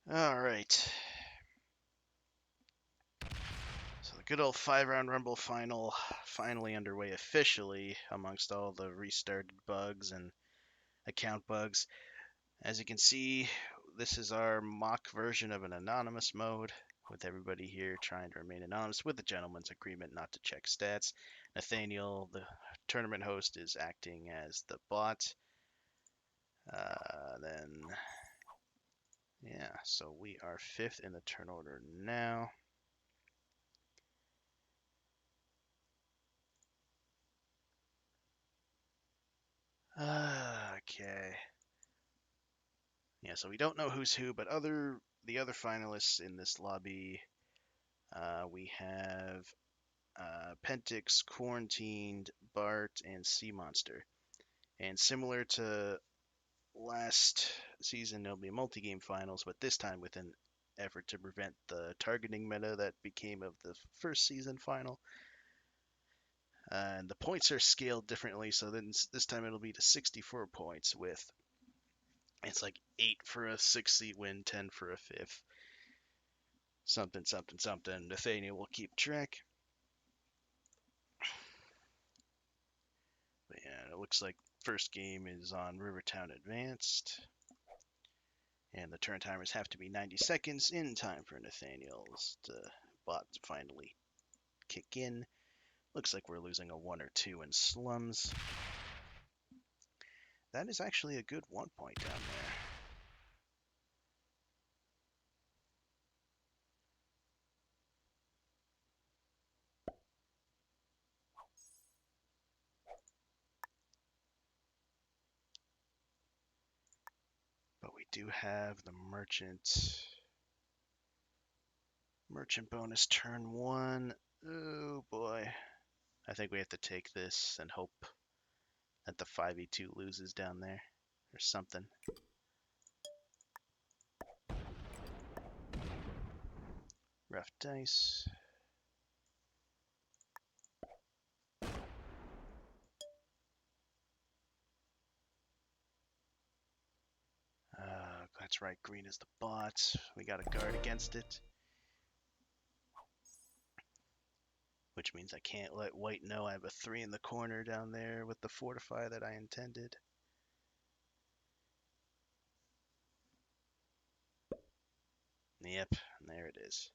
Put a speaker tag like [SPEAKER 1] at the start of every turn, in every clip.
[SPEAKER 1] All right. So the good old 5-round Rumble final finally underway officially amongst all the restarted bugs and account bugs. As you can see, this is our mock version of an anonymous mode with everybody here trying to remain anonymous with the gentleman's agreement not to check stats. Nathaniel, the tournament host, is acting as the bot. Yeah, so we are 5th in the turn order now. Okay. Yeah, so we don't know who's who, but the other finalists in this lobby, we have Pentix, Quarantined, Bart, and Sea Monster. And similar to last season, there'll be multi-game finals, but this time with an effort to prevent the targeting meta that became of the first season final. And the points are scaled differently, so then this time it'll be to 64 points with it's like 8 for a 6th win, 10 for a 5th. Something, something, something. Nathaniel will keep track. But yeah, it looks like first game is on Rivertown Advanced. And the turn timers have to be 90 seconds in time for Nathaniel's bot to finally kick in. Looks like we're losing a 1 or 2 in slums. That is actually a good 1 point down there. But we do have the merchant bonus turn 1. Oh boy. I think we have to take this and hope that the 5e2 loses down there or something. Rough dice. That's right, green is the bot. We got a guard against it. Which means I can't let white know I have a 3 in the corner down there with the fortify that I intended. Yep, there it is.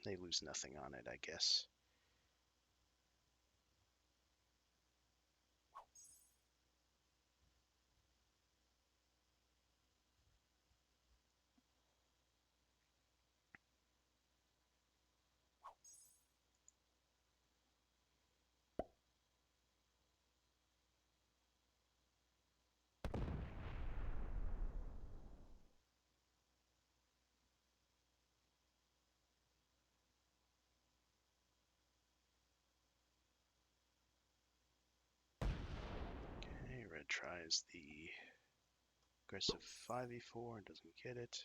[SPEAKER 1] They lose nothing on it, I guess. Okay, red tries the aggressive 5e4 and doesn't get it.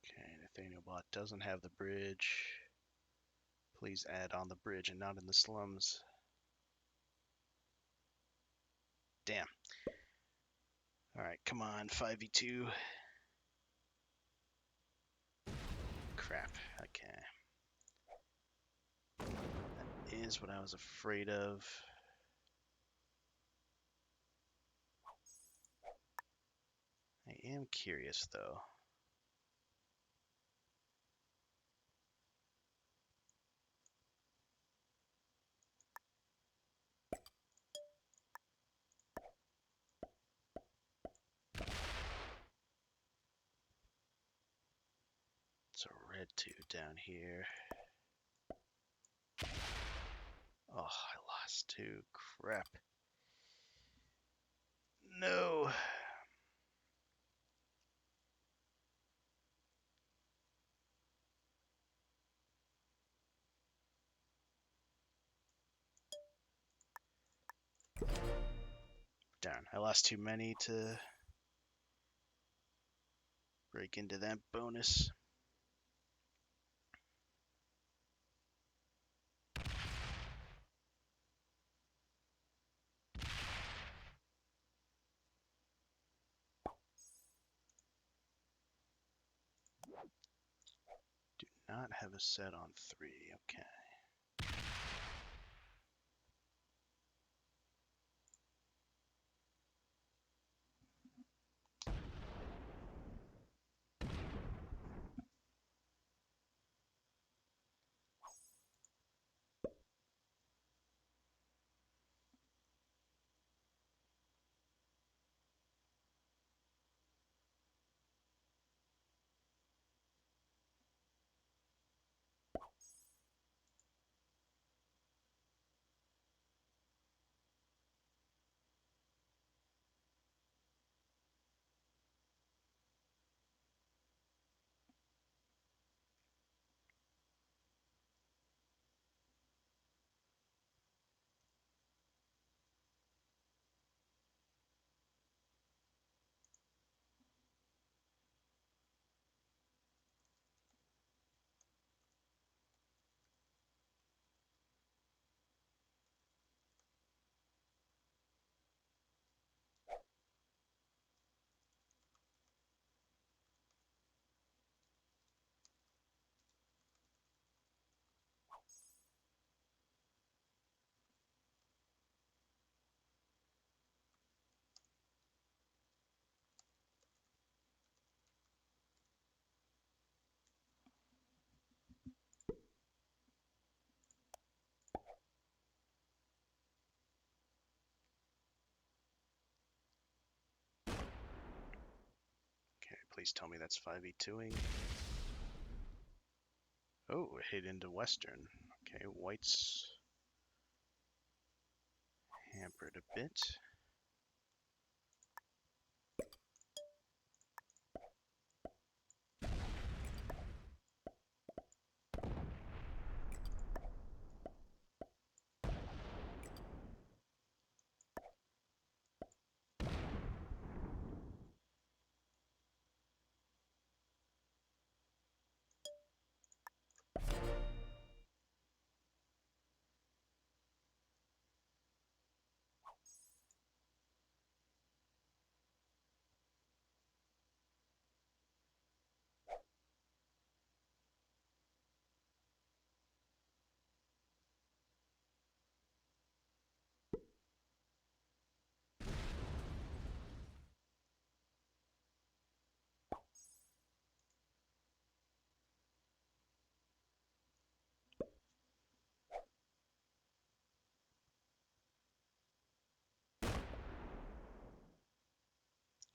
[SPEAKER 1] Okay, Nathaniel bot doesn't have the bridge. Please add on the bridge and not in the slums. Damn. Alright, come on, 5e2. Crap, okay. That is what I was afraid of. I am curious, though. red 2 down here. Oh, I lost 2. Crap. No. Darn, I lost too many to break into that bonus. Do not have a set on 3. Okay. Okay, please tell me that's 5e2ing. Oh, it hit into Western. Okay, White's hampered a bit.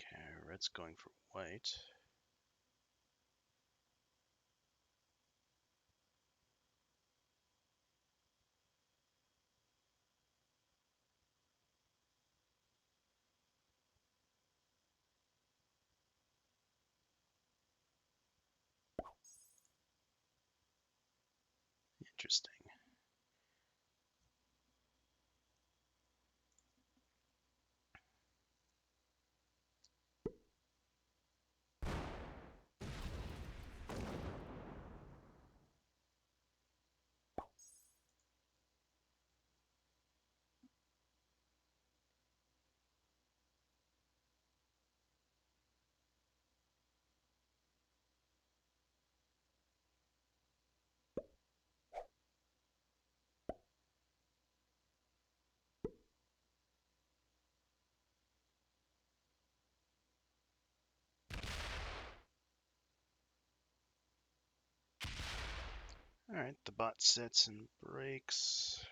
[SPEAKER 1] Okay, red's going for white. Interesting. Alright, the bot sets and breaks.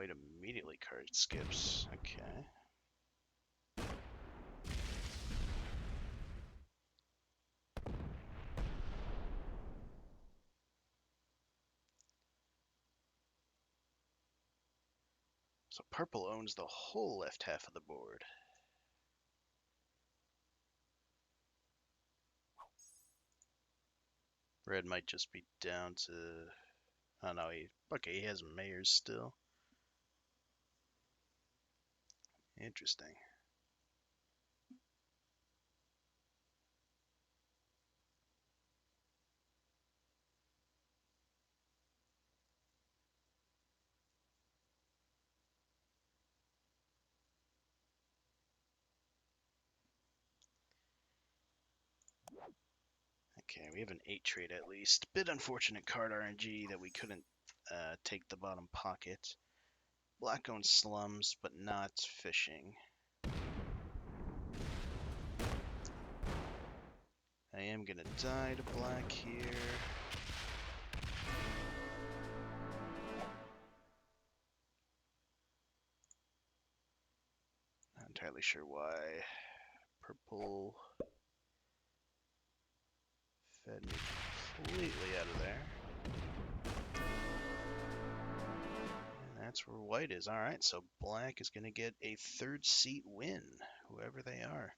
[SPEAKER 1] White immediately card skips. Okay. So purple owns the whole left half of the board. Red might just be down to... Oh no, he has mayors still. Interesting. Okay, we have an 8 trade at least. Bit unfortunate card RNG that we couldn't take the bottom pocket. Black owns slums, but not fishing. I am gonna die to black here. Not entirely sure why. Purple fed me completely out of there. And that's where white is. Alright, so black is gonna get a 3rd seat win, whoever they are.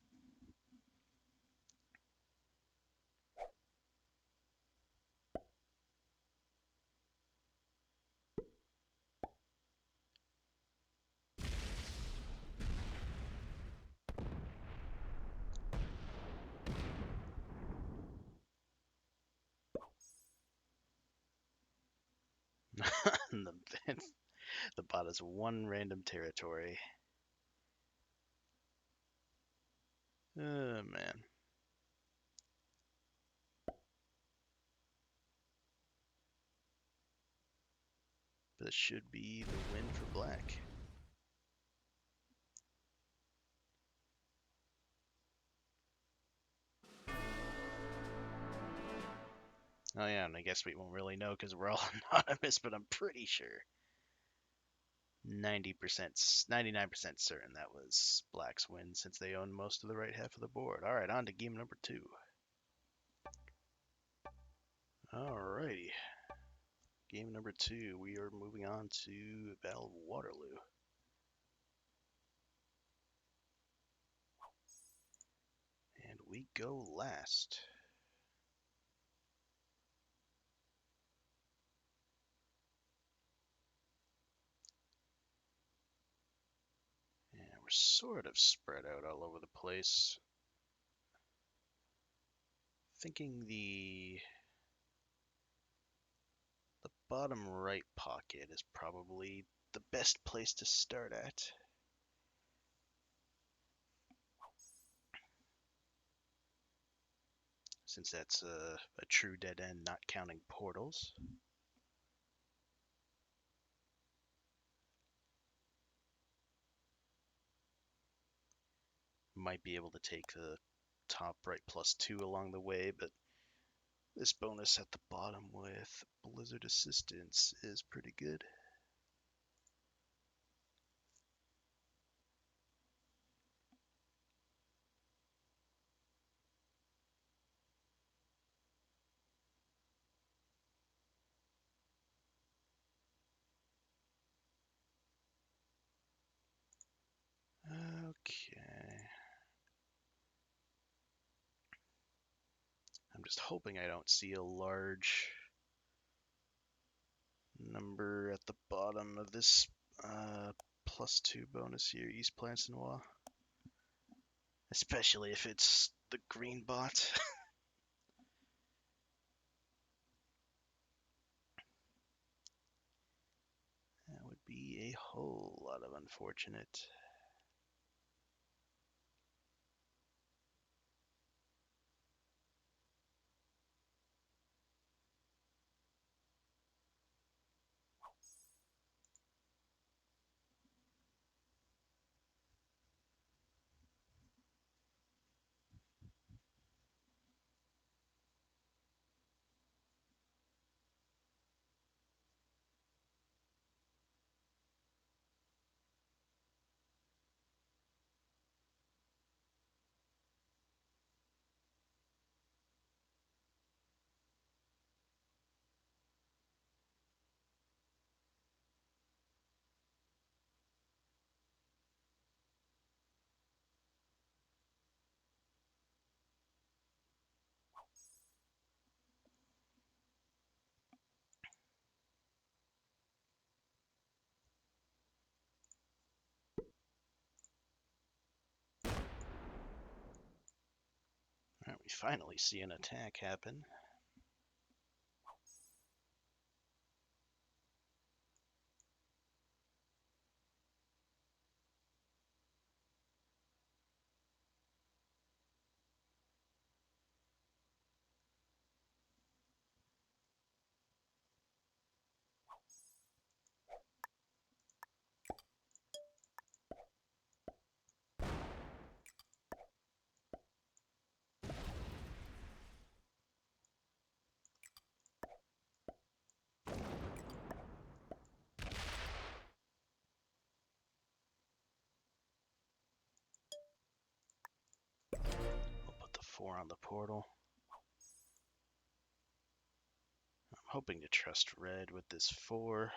[SPEAKER 1] The bot is one random territory. Oh man. This should be the win for black. Oh yeah, and I guess we won't really know because we're all anonymous, but I'm pretty sure 90%, 99% certain that was black's win since they own most of the right half of the board. Alright, on to game number 2. Alrighty. Game number 2, we are moving on to Battle of Waterloo. And we go last. And we're sort of spread out all over the place. Thinking the bottom right pocket is probably the best place to start at. Since that's a true dead end, not counting portals. Might be able to take the top right +2 along the way, but this bonus at the bottom with Blizzard Assistance is pretty good. Okay. I'm just hoping I don't see a large number at the bottom of this +2 bonus here, East Plancenois. Especially if it's the green bot. That would be a whole lot of unfortunate. We finally see an attack happen. We'll put the 4 on the portal. I'm hoping to trust red with this 4.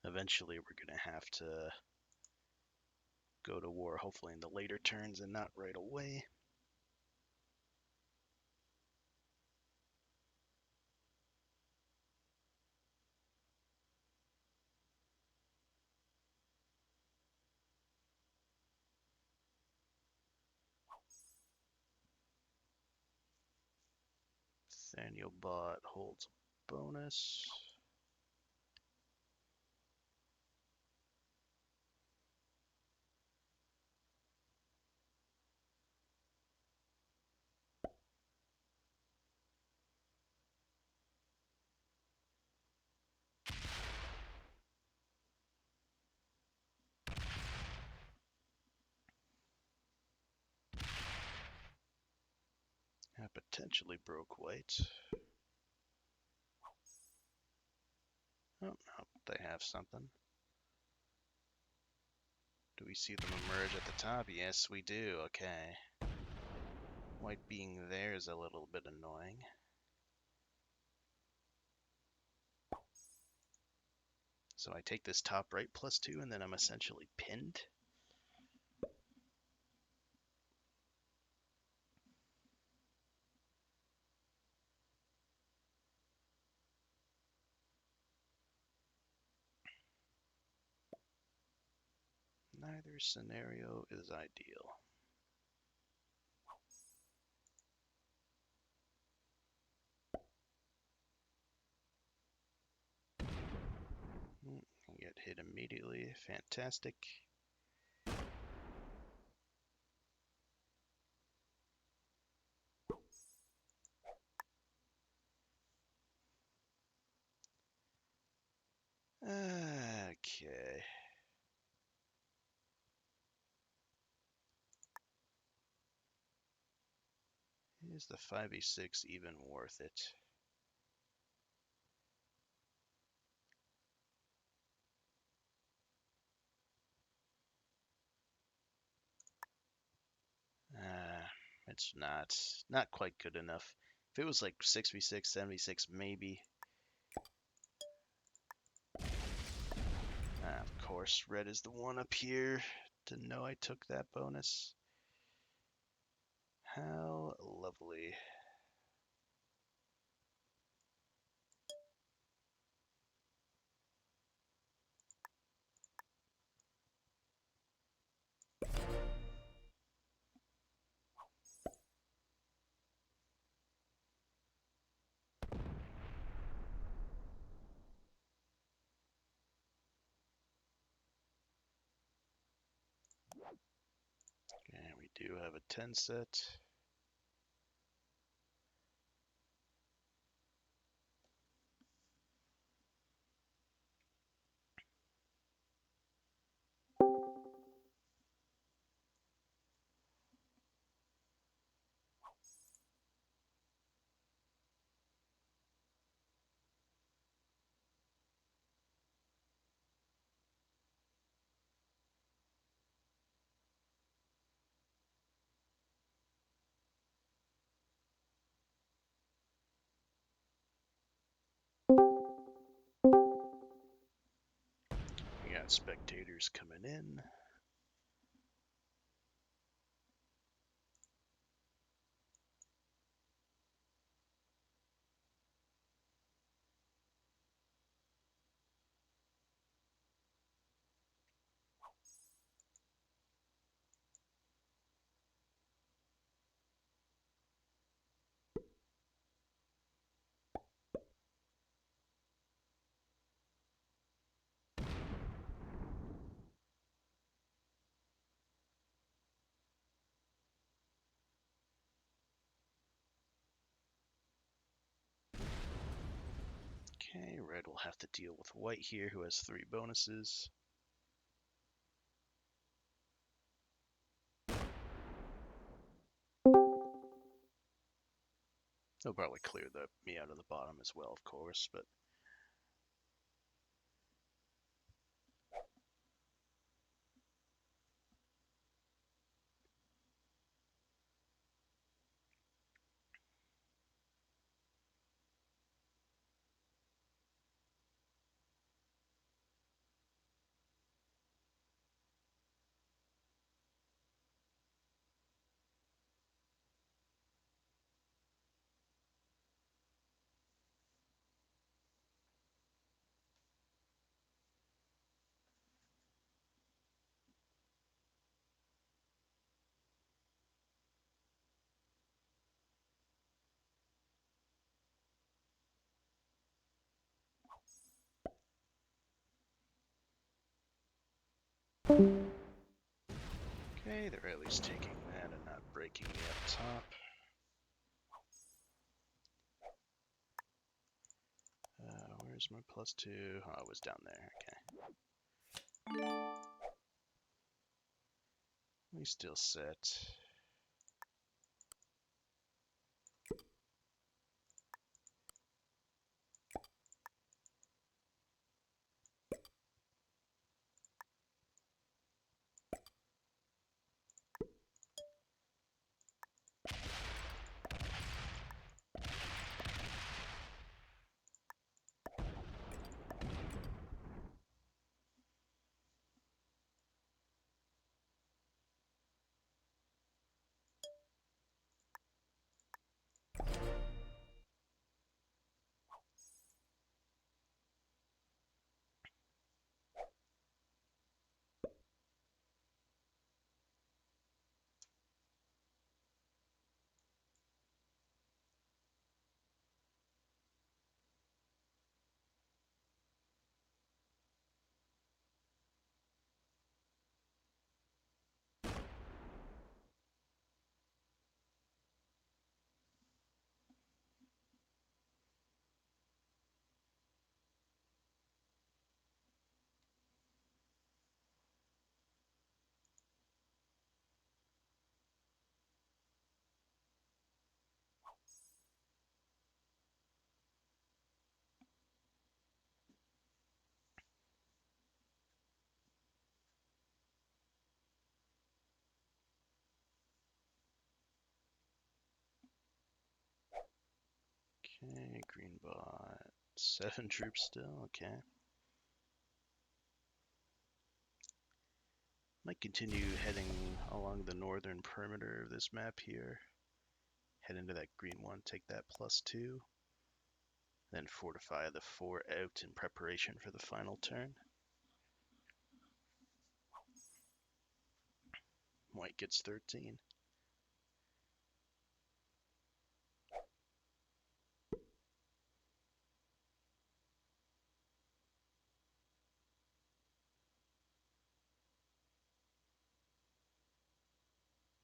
[SPEAKER 1] Eventually, we're going to have to go to war, hopefully in the later turns and not right away. Nathaniel Bart holds a bonus. I potentially broke white. Oh, no, they have something. Do we see them emerge at the top? Yes, we do. Okay. White being there is a little bit annoying. So I take this top right +2, and then I'm essentially pinned. Neither scenario is ideal. Get hit immediately. Fantastic. Okay. Is the 5e6 even worth it? It's not quite good enough. If it was like 6v6, 7v6, maybe. Of course, red is the one up here. Didn't know I took that bonus. How lovely. And we do have a 10 set. We got spectators coming in. red will have to deal with white here, who has 3 bonuses. They'll probably clear me out of the bottom as well, of course, but... Okay, they're at least taking that and not breaking me up top. Where's my +2? Oh, it was down there, okay. We still set. Okay, green bot. 7 troops still, okay. Might continue heading along the northern perimeter of this map here. Head into that green one, take that +2. Then fortify the 4 out in preparation for the final turn. White gets 13.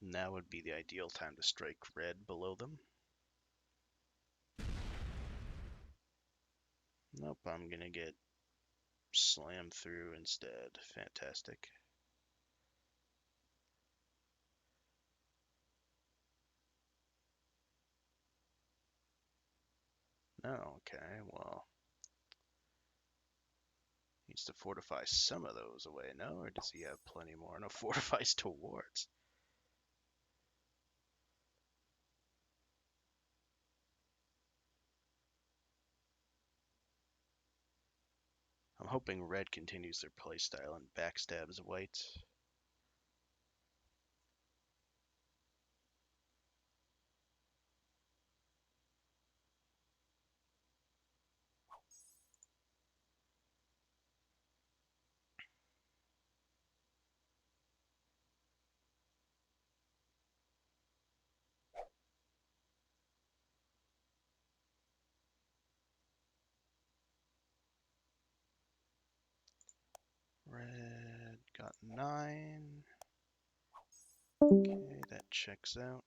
[SPEAKER 1] Now would be the ideal time to strike red below them. Nope, I'm gonna get slammed through instead. Fantastic. No, okay, well. Needs to fortify some of those away, no? Or does he have plenty more? No, fortifies towards. I'm hoping red continues their playstyle and backstabs white. Red got 9. Okay, that checks out.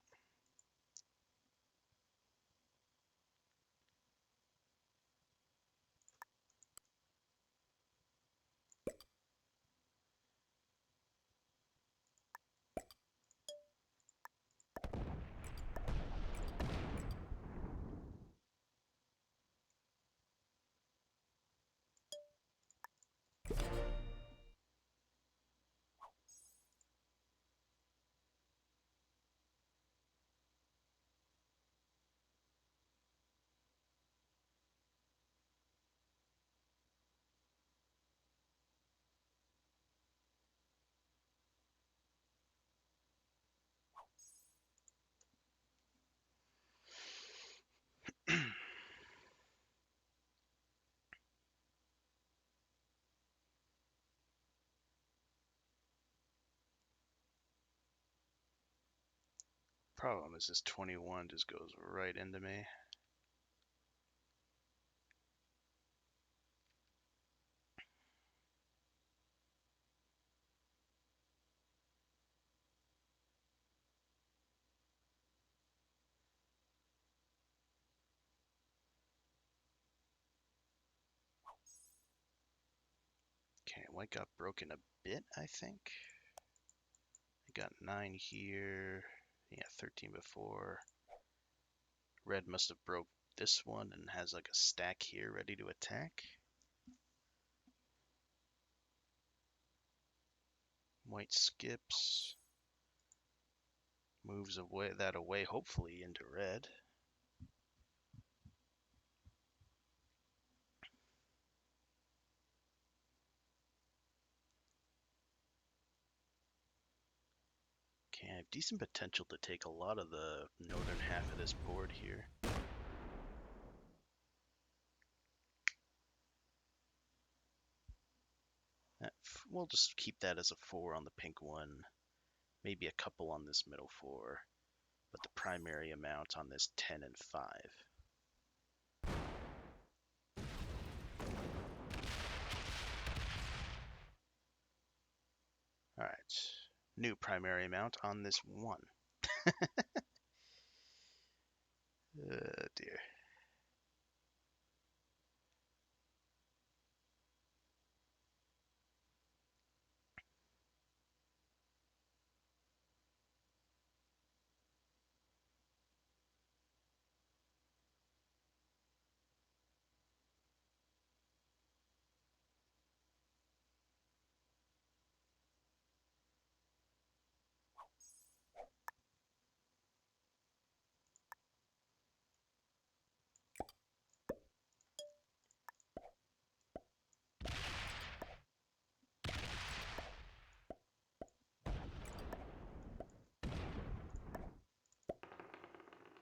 [SPEAKER 1] Problem is this 21 just goes right into me. Okay, white got broken a bit, I think. I got 9 here. Yeah, 13 before. Red must have broke this one and has like a stack here ready to attack. White skips. Moves away, hopefully into red. Okay, I have decent potential to take a lot of the northern half of this board here. We'll just keep that as a 4 on the pink one. Maybe a couple on this middle 4. But the primary amount on this 10 and 5. Alright. New primary amount on this 1. Oh dear.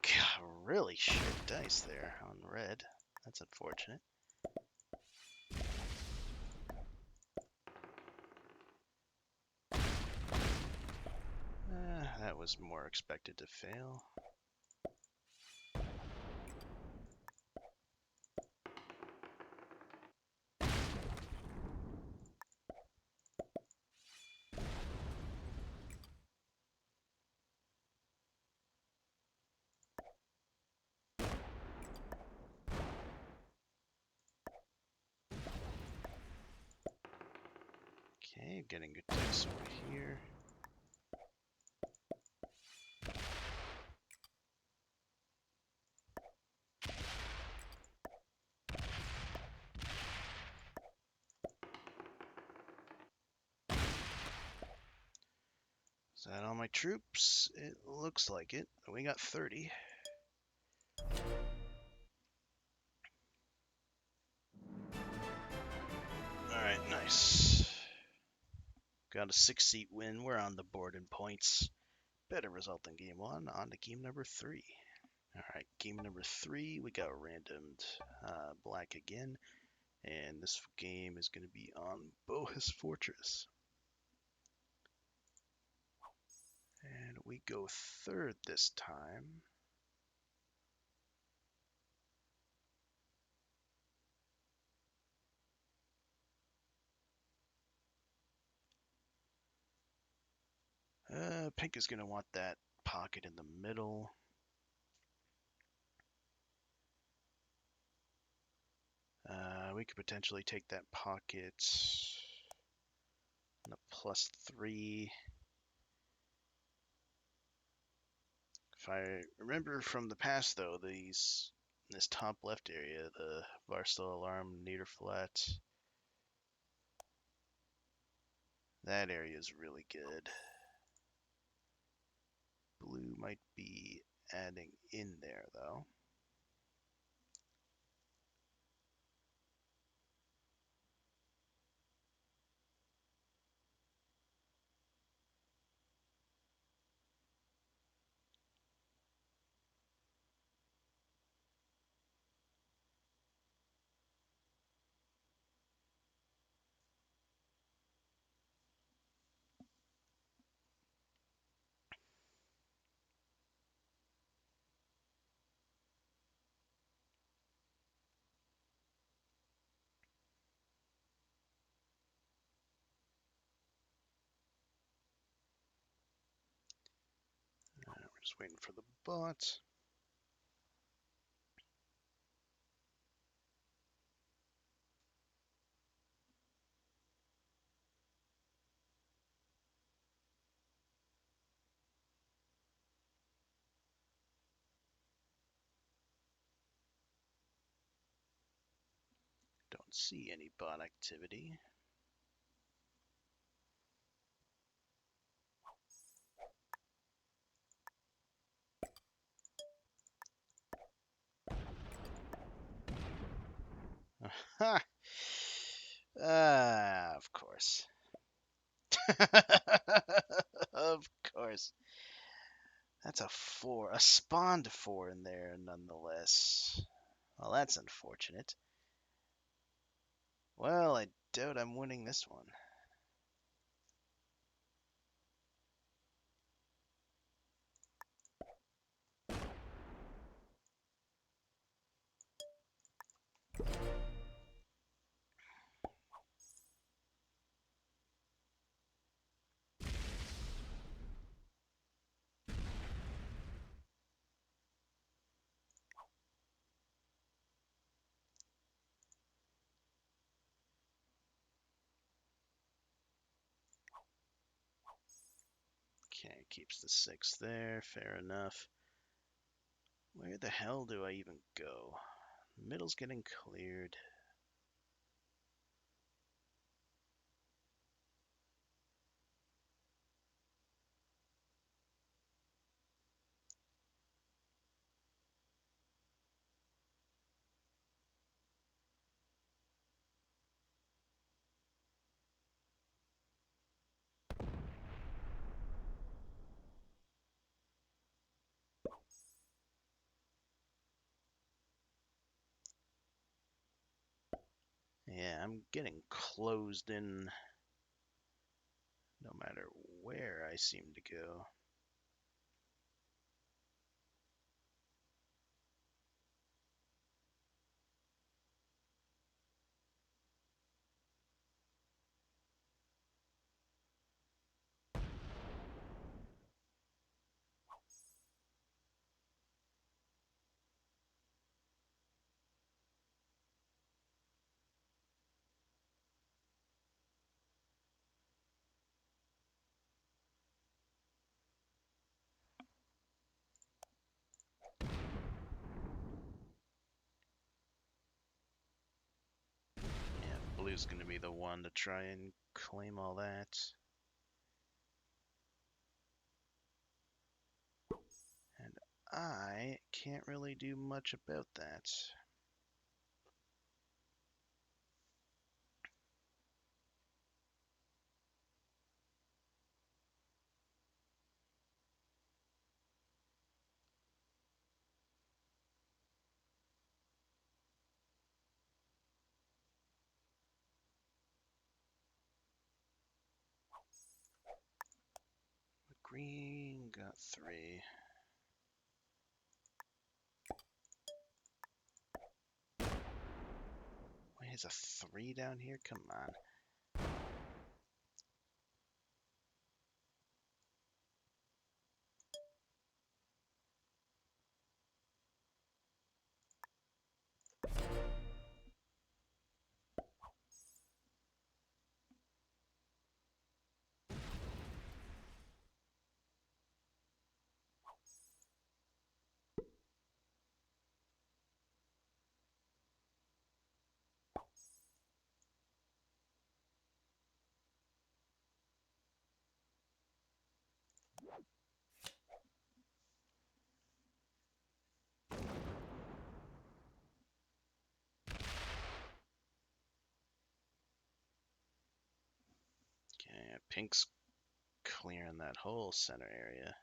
[SPEAKER 1] God, really shit dice there on red. That's unfortunate. That was more expected to fail. Okay, getting good dice over here. Is that all my troops? It looks like it. We got 30. Alright, nice. Got a 6-seat win. We're on the board in points. Better result than game 1. On to game number 3. Alright, game number 3. We got randomed black again. And this game is going to be on Bohus Fortress. And we go third this time. Pink is going to want that pocket in the middle. We could potentially take that pocket on a +3. If I remember from the past, though, this top left area, the Varstal Alarm, Niederflat, that area is really good. Blue might be adding in there, though. Just waiting for the bot. Don't see any bot activity. Ha! Of course. Of course. That's a 4. A spawned 4 in there, nonetheless. Well, that's unfortunate. Well, I doubt I'm winning this one. Okay, keeps the 6 there. Fair enough. Where the hell do I even go? Middle's getting cleared. Yeah, I'm getting closed in no matter where I seem to go. Yeah, blue's gonna be the one to try and claim all that. And I can't really do much about that. Green got 3. Wait, there's a 3 down here? Come on. Okay, pink's clearing that whole center area.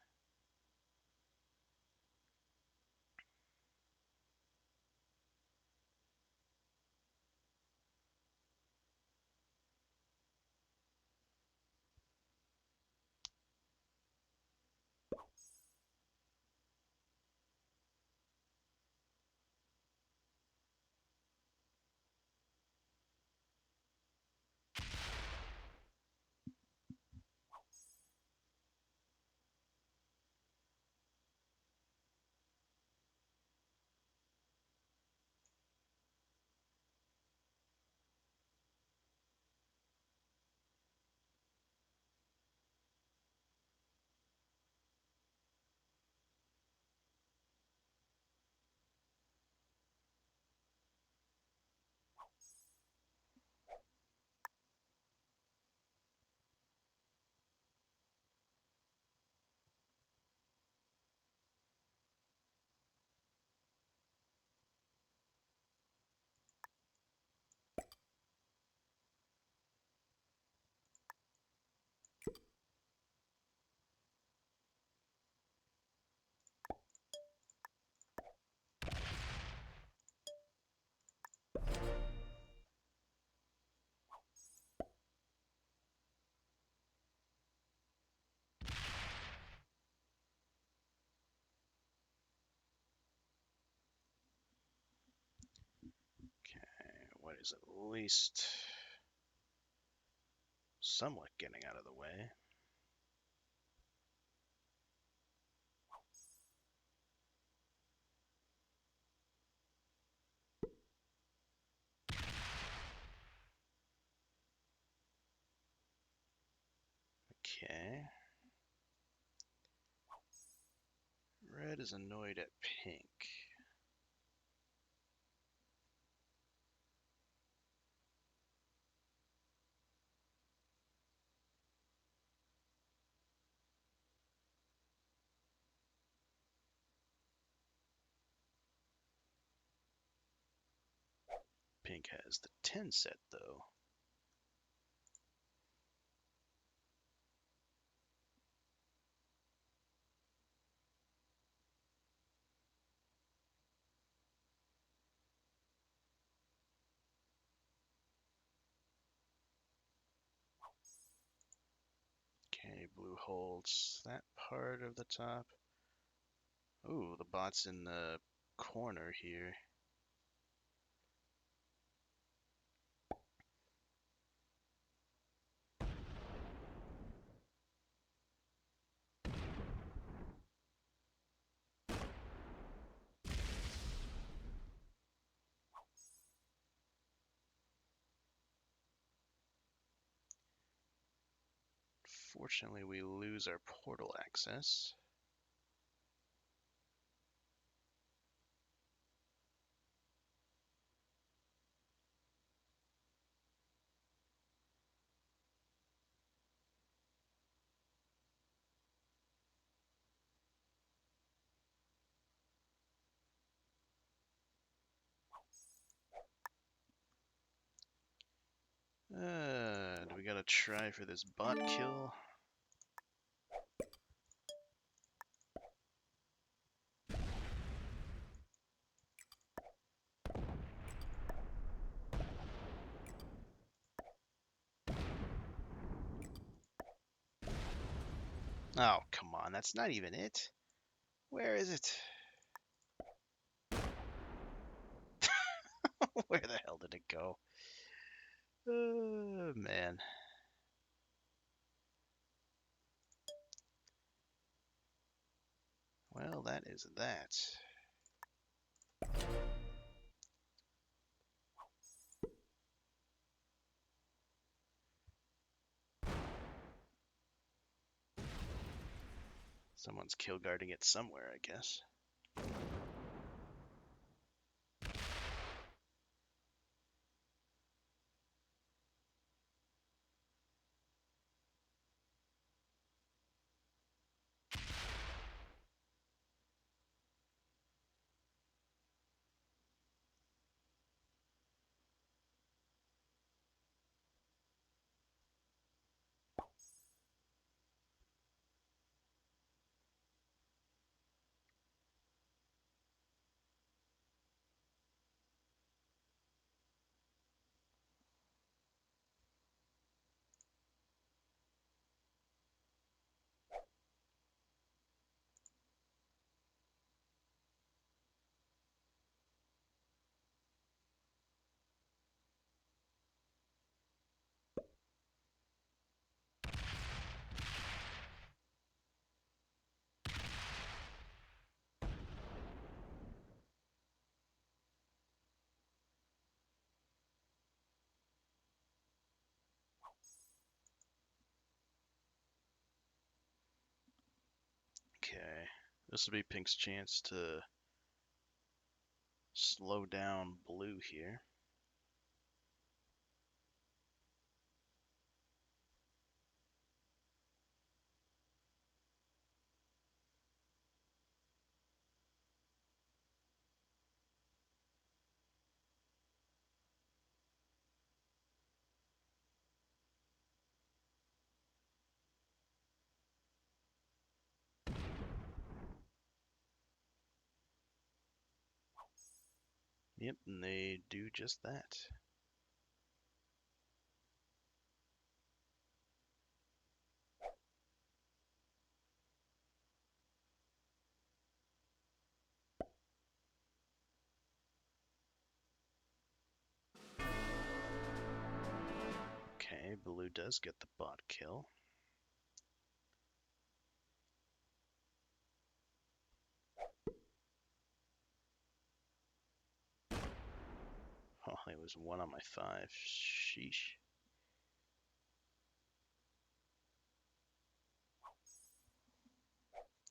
[SPEAKER 1] is at least somewhat getting out of the way. Okay. Red is annoyed at pink. Pink has the 10 set, though. Okay, blue holds that part of the top. Ooh, the bot's in the corner here. Fortunately, we lose our portal access. Do we gotta try for this bot kill? Oh, come on, that's not even it. Where is it? Where the hell did it go? Man. Well, that is that. Someone's kill guarding it somewhere, I guess. Okay. This will be Pink's chance to slow down blue here. Yep, and they do just that. Okay, blue does get the bot kill. Oh, it was 1 on my 5. Sheesh.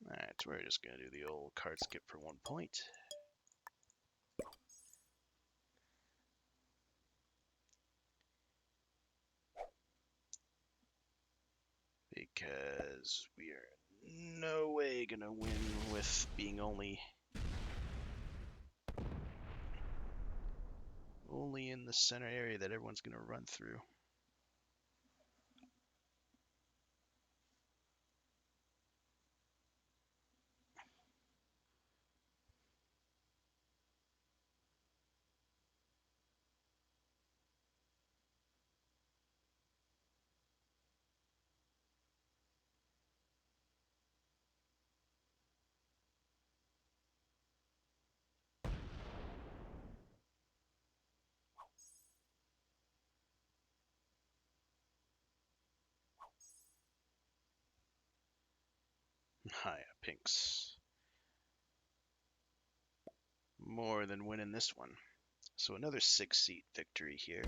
[SPEAKER 1] Alright, so we're just gonna do the old card skip for 1 point. Because we are no way gonna win with being only in the center area that everyone's gonna run through. Hiya, pinks. More than winning this one. So another 6-seat victory here.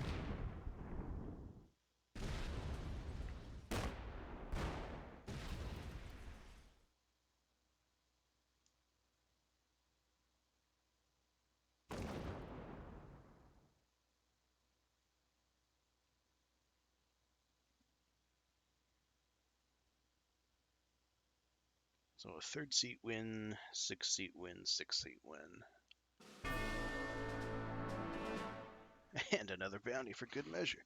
[SPEAKER 1] So a 3rd seat win, 6th seat win, 6th seat win. And another bounty for good measure.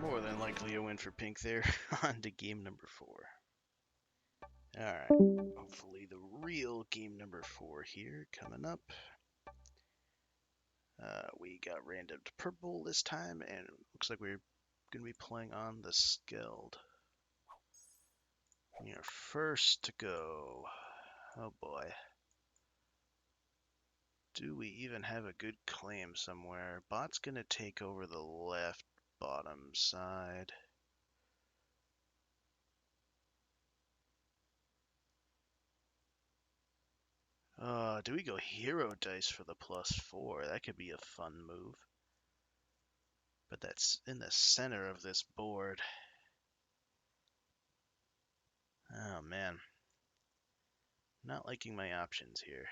[SPEAKER 1] More than likely a win for pink there. On to game number 4. Alright, hopefully the real game number 4 here coming up. We got randomed purple this time, and it looks like we're going to be playing on the Skeld. We are first to go. Oh boy. Do we even have a good claim somewhere? Bot's going to take over the left bottom side. Do we go hero dice for the +4? That could be a fun move. But that's in the center of this board. Oh man. Not liking my options here.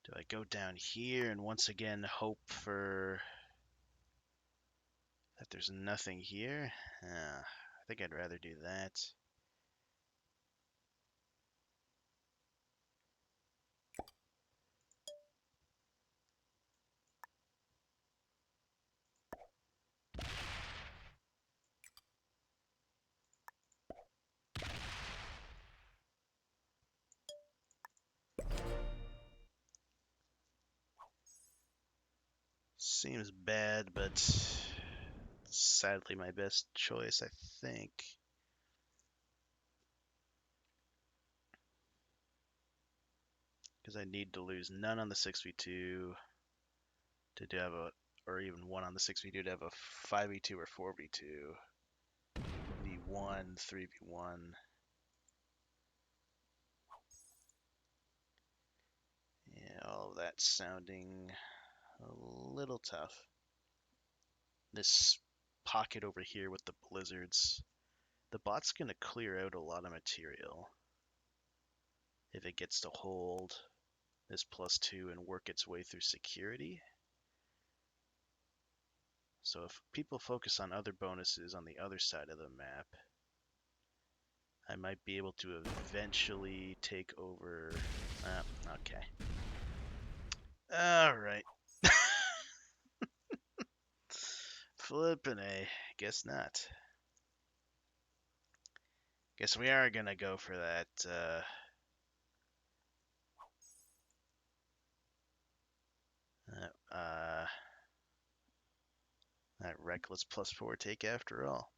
[SPEAKER 1] Do I go down here and once again hope for that there's nothing here? I think I'd rather do that. Seems bad, but sadly my best choice, I think. Because I need to lose none on the 6v2 to have a, or even 1 on the 6v2 to have a 5v2 or 4v2. V1, 3v1. Yeah, all of that sounding a little tough. This pocket over here with the blizzards. The bot's going to clear out a lot of material if it gets to hold this +2 and work its way through security. So if people focus on other bonuses on the other side of the map, I might be able to eventually take over. Okay. Alright. Flippin' A. Guess not. Guess we are gonna go for that, uh, that reckless +4 take after all.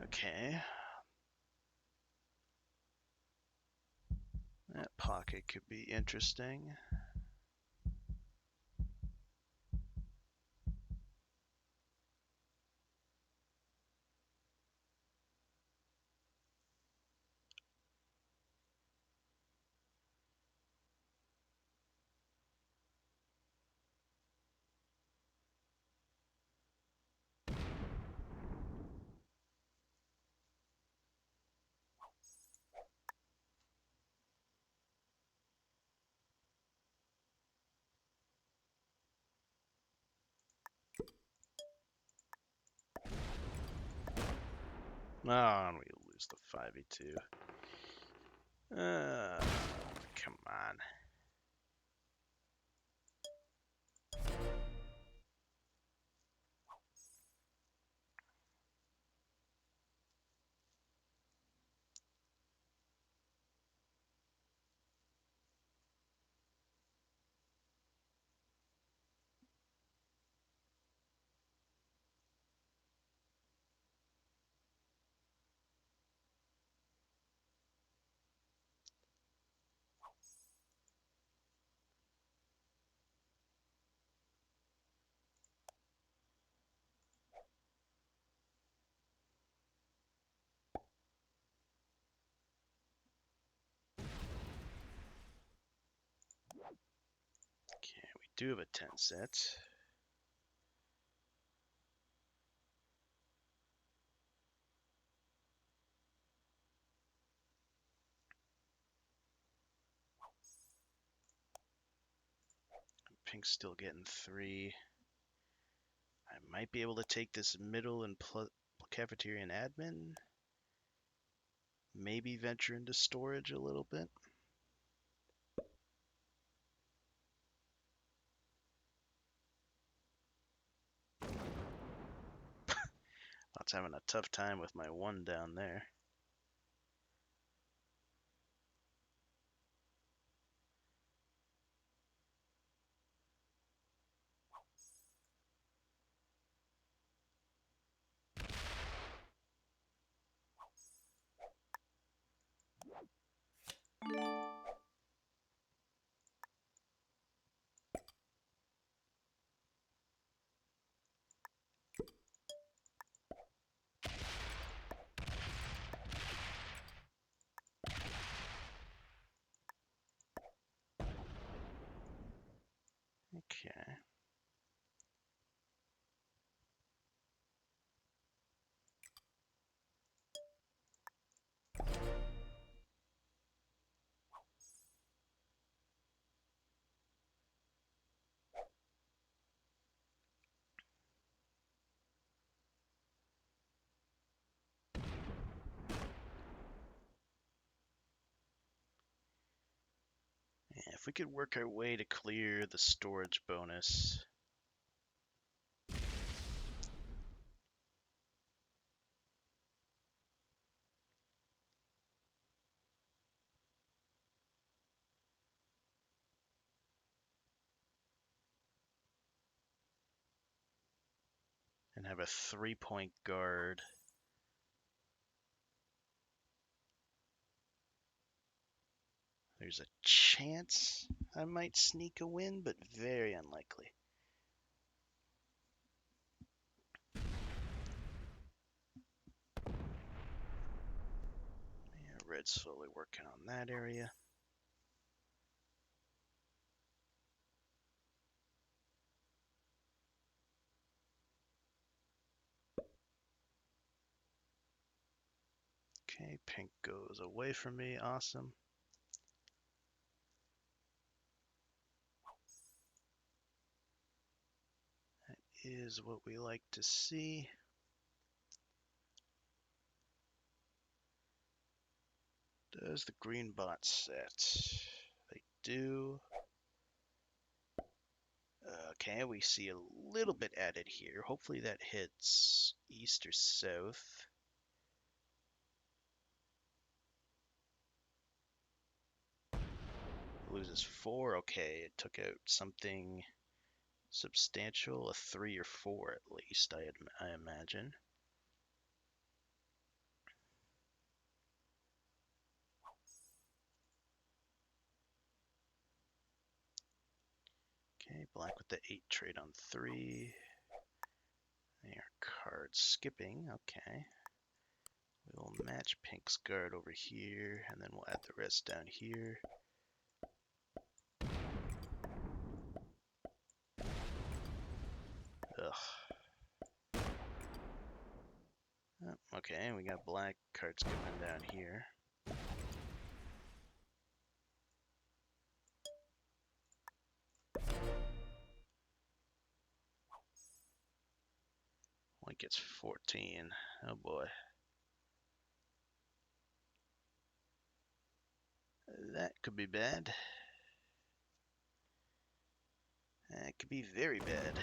[SPEAKER 1] Okay. That pocket could be interesting. Oh, and we lose the 5e2. Come on. Okay, we do have a 10 set. Pink's still getting 3. I might be able to take this middle and cafeteria and admin. Maybe venture into storage a little bit. I was having a tough time with my 1 down there. Okay. Yeah, if we could work our way to clear the storage bonus. have a 3-point guard. There's a chance I might sneak a win, but very unlikely. Yeah, red's slowly working on that area. Okay, pink goes away from me. Awesome. That is what we like to see. Does the green bot set? They do. Okay, we see a little bit added here. Hopefully that hits east or south. Loses 4. Okay, it took out something substantial, a 3 or 4 at least, I imagine. Okay, black with the 8 trade on 3. They are card skipping. Okay. We'll match pink's guard over here, and then we'll add the rest down here. Ugh. Oh, okay, we got black card skipping down here. White gets 14. Oh boy. That could be bad. That could be very bad.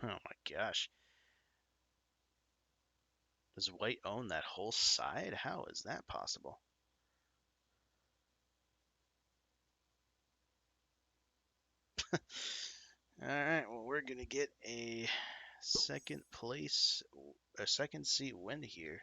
[SPEAKER 1] Oh my gosh. Does white own that whole side? How is that possible? Alright, well, we're going to get a second seat win here.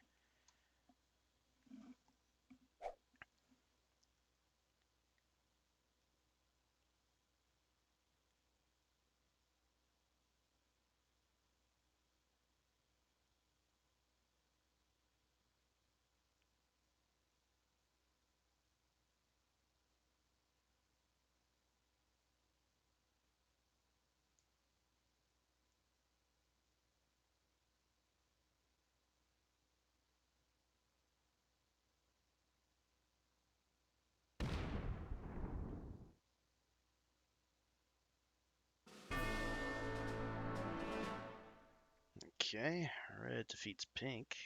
[SPEAKER 1] Okay, red defeats pink.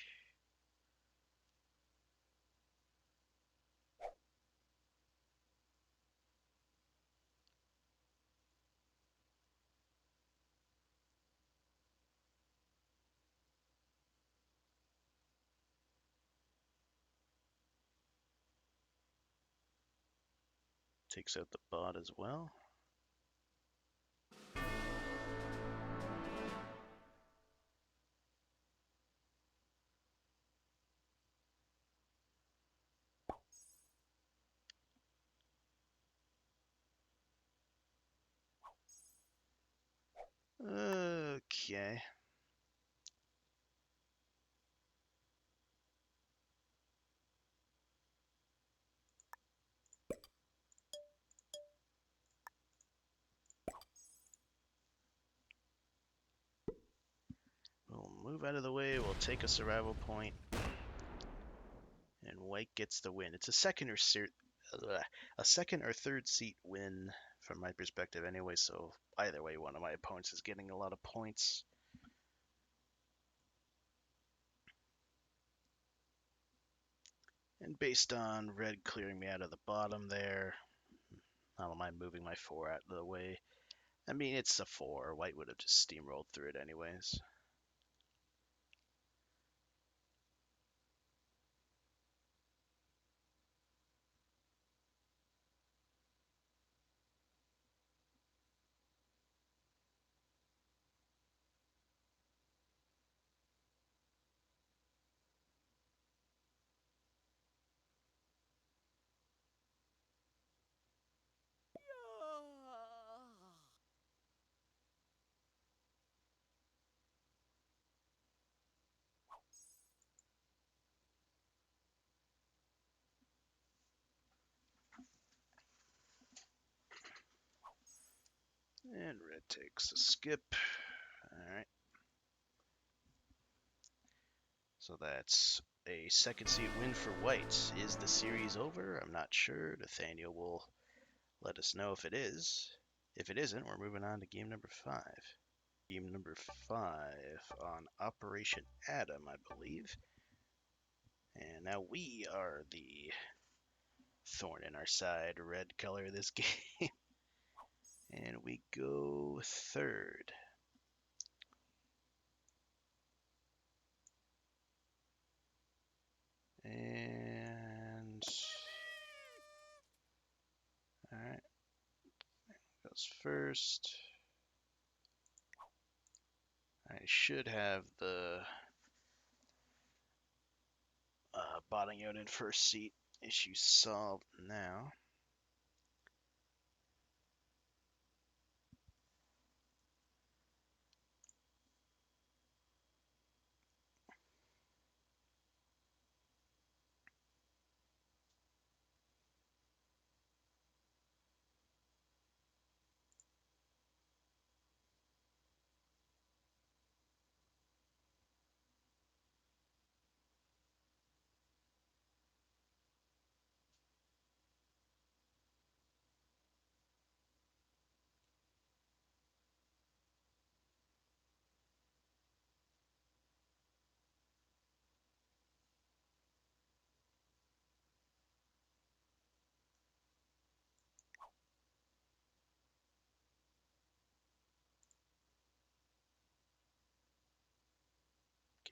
[SPEAKER 1] Takes out the bot as well. Okay. We'll move out of the way. We'll take a survival point. And white gets the win. It's a second or third seat win from my perspective anyway, so either way, one of my opponents is getting a lot of points. And based on red clearing me out of the bottom there, I don't mind moving my 4 out of the way. I mean, it's a 4. White would have just steamrolled through it anyways. And red takes a skip. Alright. So that's a second seat win for white. Is the series over? I'm not sure. Nathaniel will let us know if it is. If it isn't, we're moving on to game number 5. Game number 5 on Operation Adam, I believe. And now we are the thorn in our side, red color of this game. And we go third. And alright, goes first. I should have the botting out in first seat issue solved now.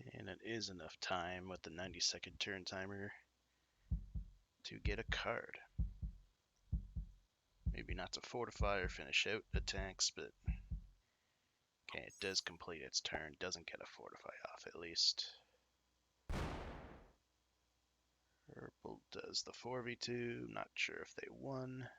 [SPEAKER 1] Okay, and it is enough time with the 90-second turn timer to get a card. Maybe not to fortify or finish out attacks, but okay, it does complete its turn. Doesn't get a fortify off at least. Purple does the 4v2. Not sure if they won.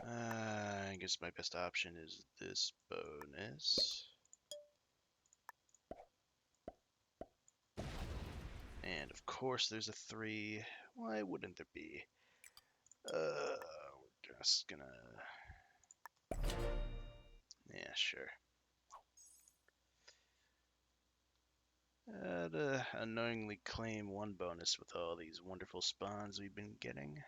[SPEAKER 1] I guess my best option is this bonus. And of course there's a 3. Why wouldn't there be? We're just gonna... Yeah, sure. Unknowingly claim 1 bonus with all these wonderful spawns we've been getting.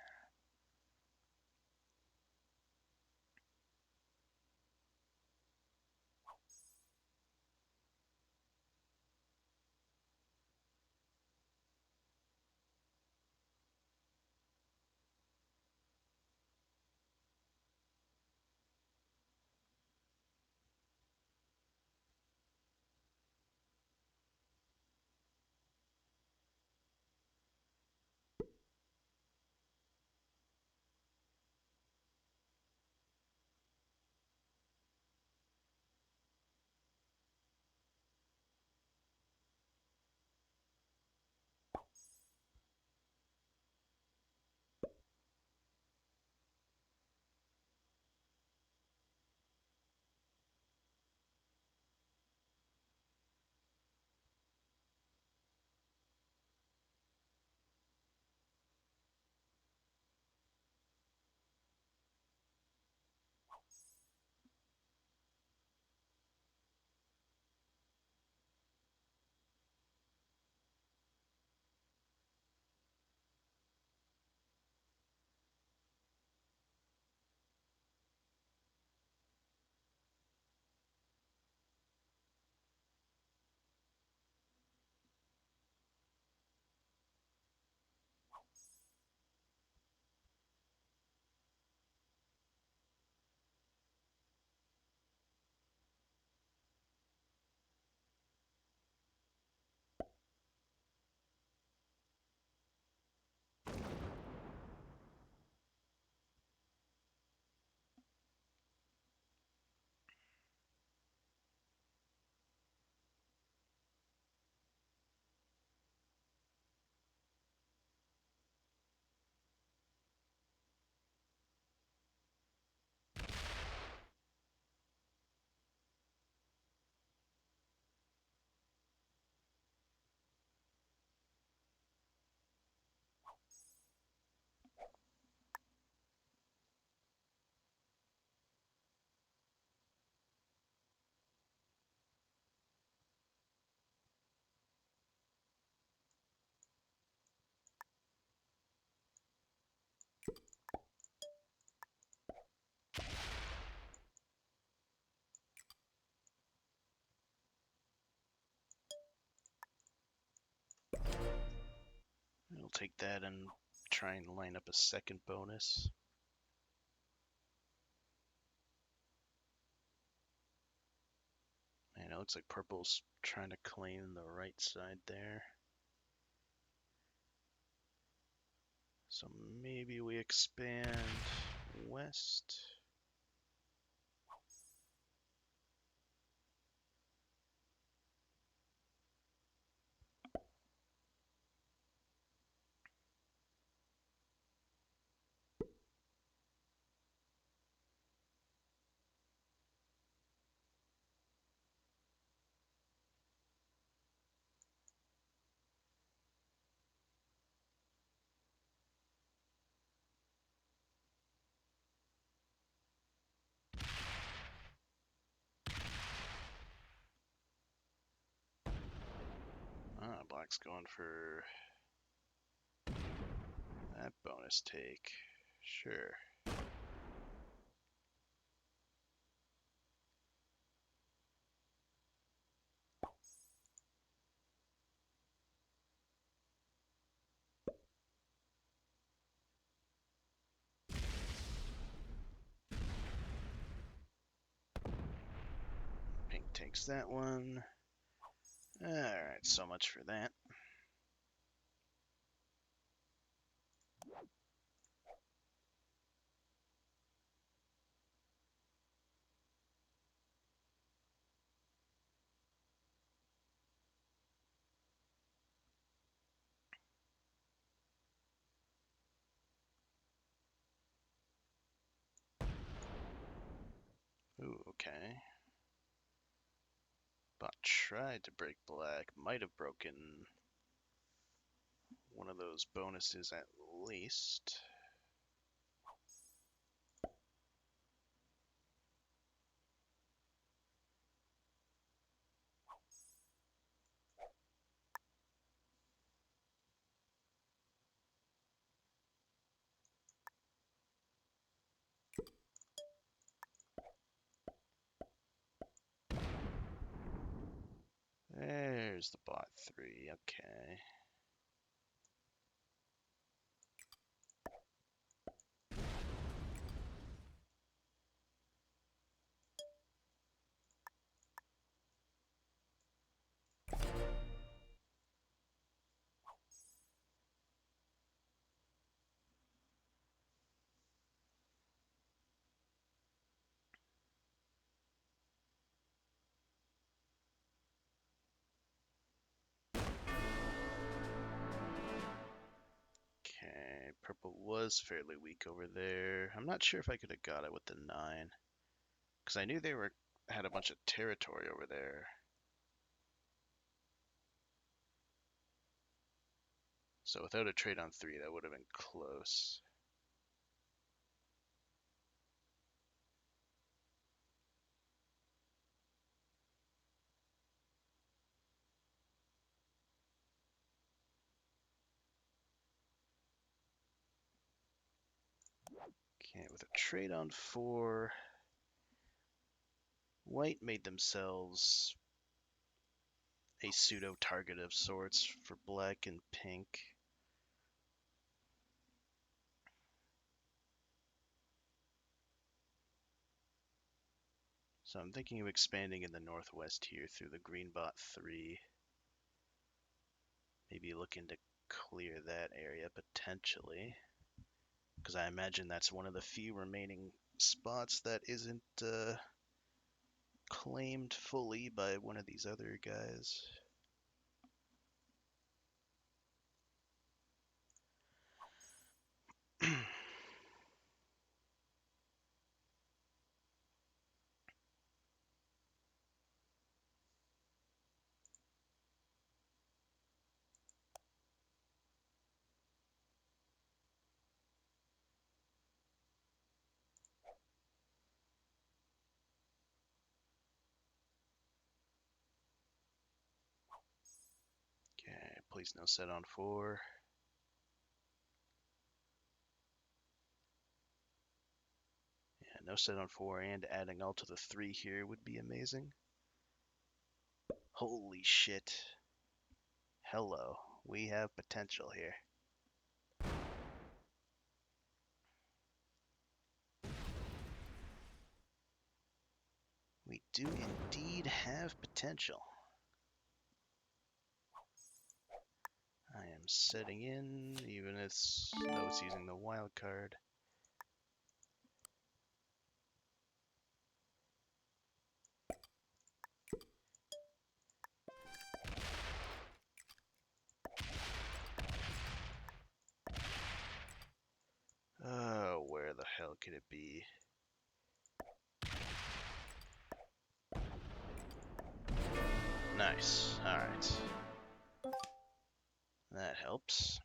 [SPEAKER 1] take that and try and line up a second bonus. I know it's like purple's trying to claim the right side there. So maybe we expand west. Black's going for that bonus take. Sure. Pink takes that one. Alright, so much for that. Ooh, okay. Bot tried to break black. Might have broken one of those bonuses at least. There's the bot 3, okay. Okay, purple was fairly weak over there. I'm not sure if I could have got it with the 9. Because I knew they had a bunch of territory over there. So without a trade on 3, that would have been close. Okay, with a trade on 4, white made themselves a pseudo target of sorts for black and pink. So I'm thinking of expanding in the northwest here through the green bot 3. Maybe looking to clear that area potentially. Because I imagine that's one of the few remaining spots that isn't claimed fully by one of these other guys. Okay, please no set on 4. Yeah, no set on 4 and adding all to the 3 here would be amazing. Holy shit. Hello, we have potential here. We do indeed have potential. I am setting in, even if though it's using the wild card. Oh, where the hell could it be? Nice. Alright. That helps.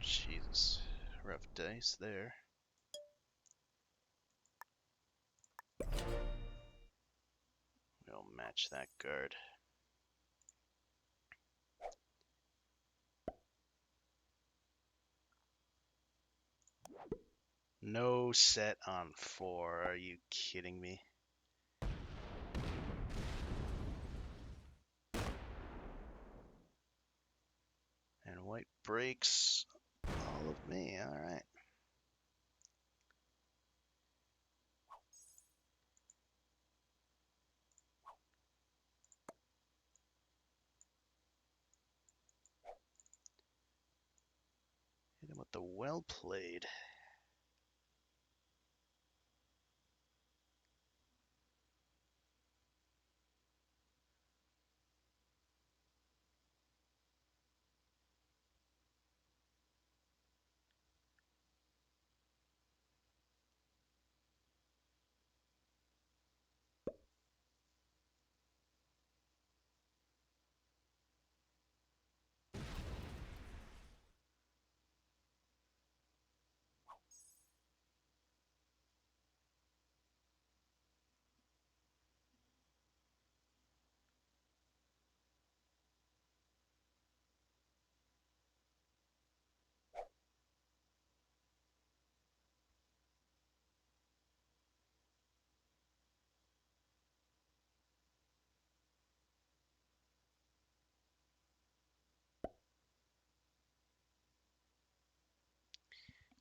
[SPEAKER 1] Jesus. Rough dice there. We'll match that guard. No set on 4. Are you kidding me? And white breaks all of me. Alright. Hit him with the well played.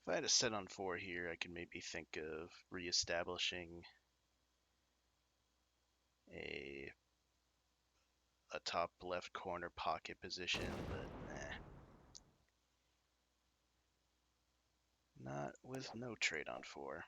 [SPEAKER 1] If I had a set on 4 here, I could maybe think of reestablishing a top left corner pocket position, but not with no trade on 4.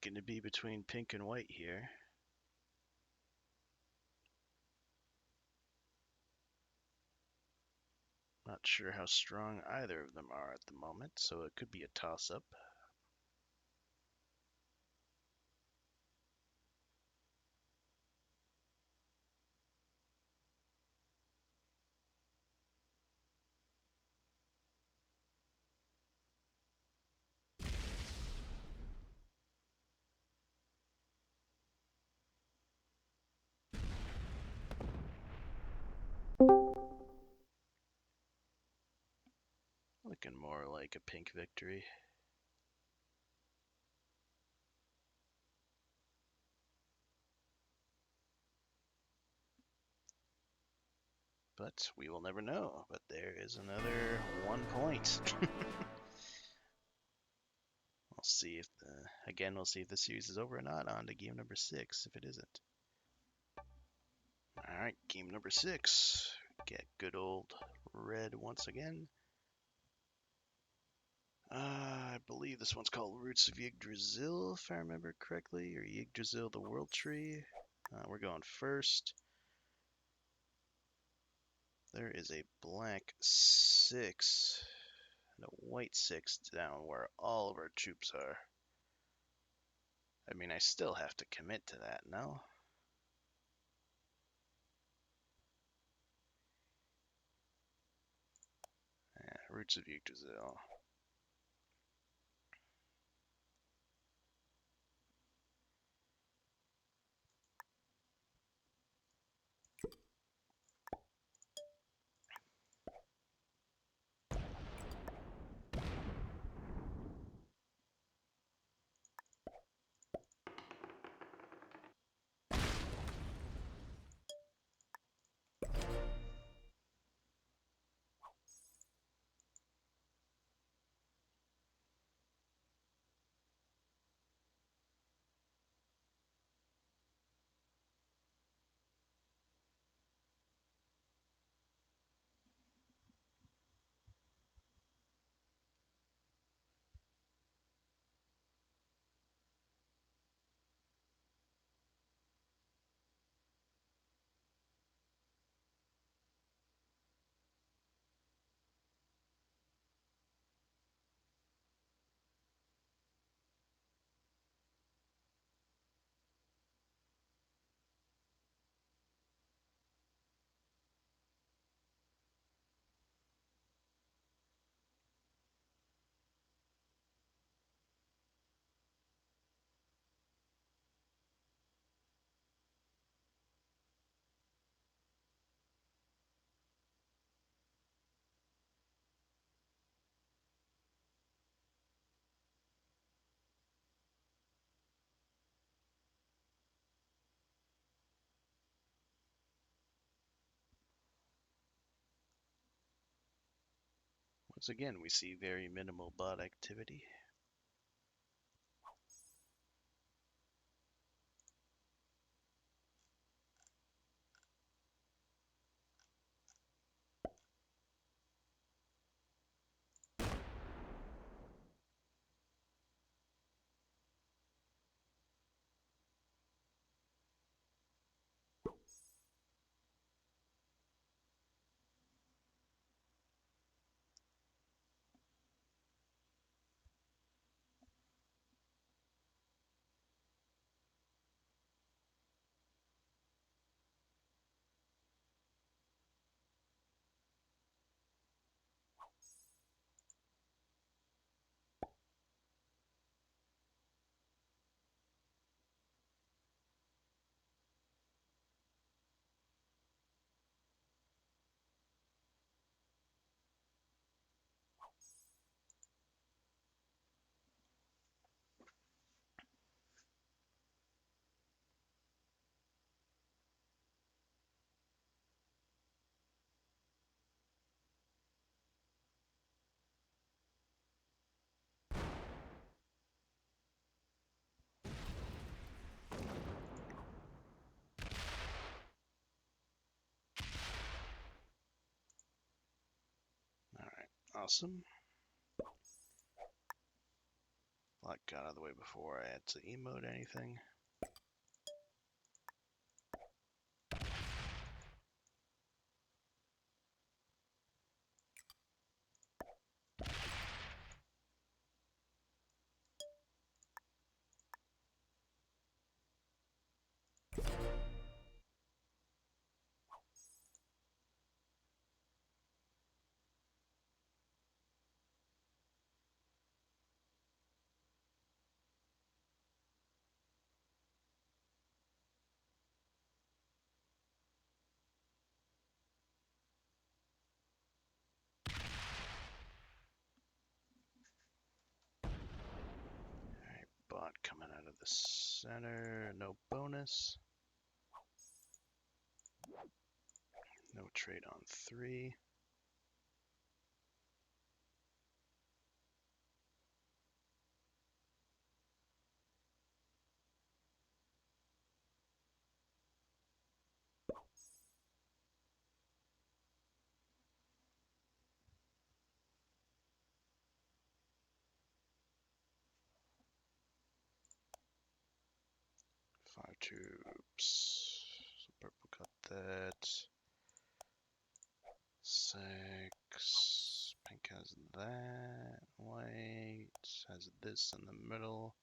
[SPEAKER 1] looking to be between pink and white here. Not sure how strong either of them are at the moment, so it could be a toss-up. Looking more like a pink victory. But we will never know. But there is another 1 point. We'll see if we'll see if the series is over or not. On to game number 6, if it isn't. All right, game number 6. Get good old red once again. I believe this one's called Roots of Yggdrasil, if I remember correctly, or Yggdrasil, the World Tree. We're going first. There is a black 6 and a white 6 down where all of our troops are. I mean, I still have to commit to that, no? Yeah, Roots of Yggdrasil. Once again, we see very minimal bot activity. All right, awesome. Black got out of the way before I had to emote anything. Bot coming out of the center, no bonus. No trade on 3. Five troops. So purple got that. 6. Pink has that. White has this in the middle.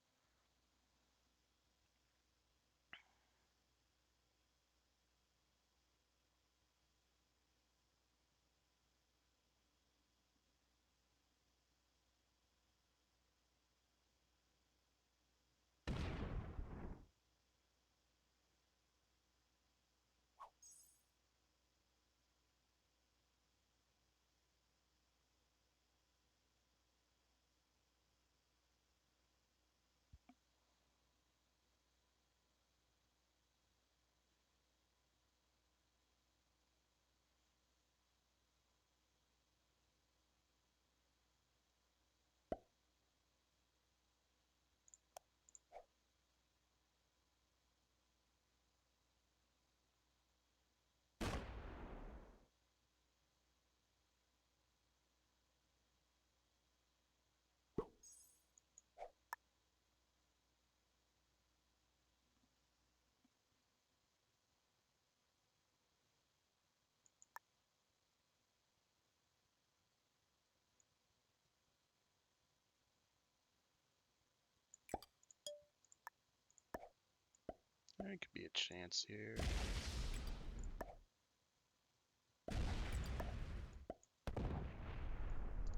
[SPEAKER 1] There could be a chance here.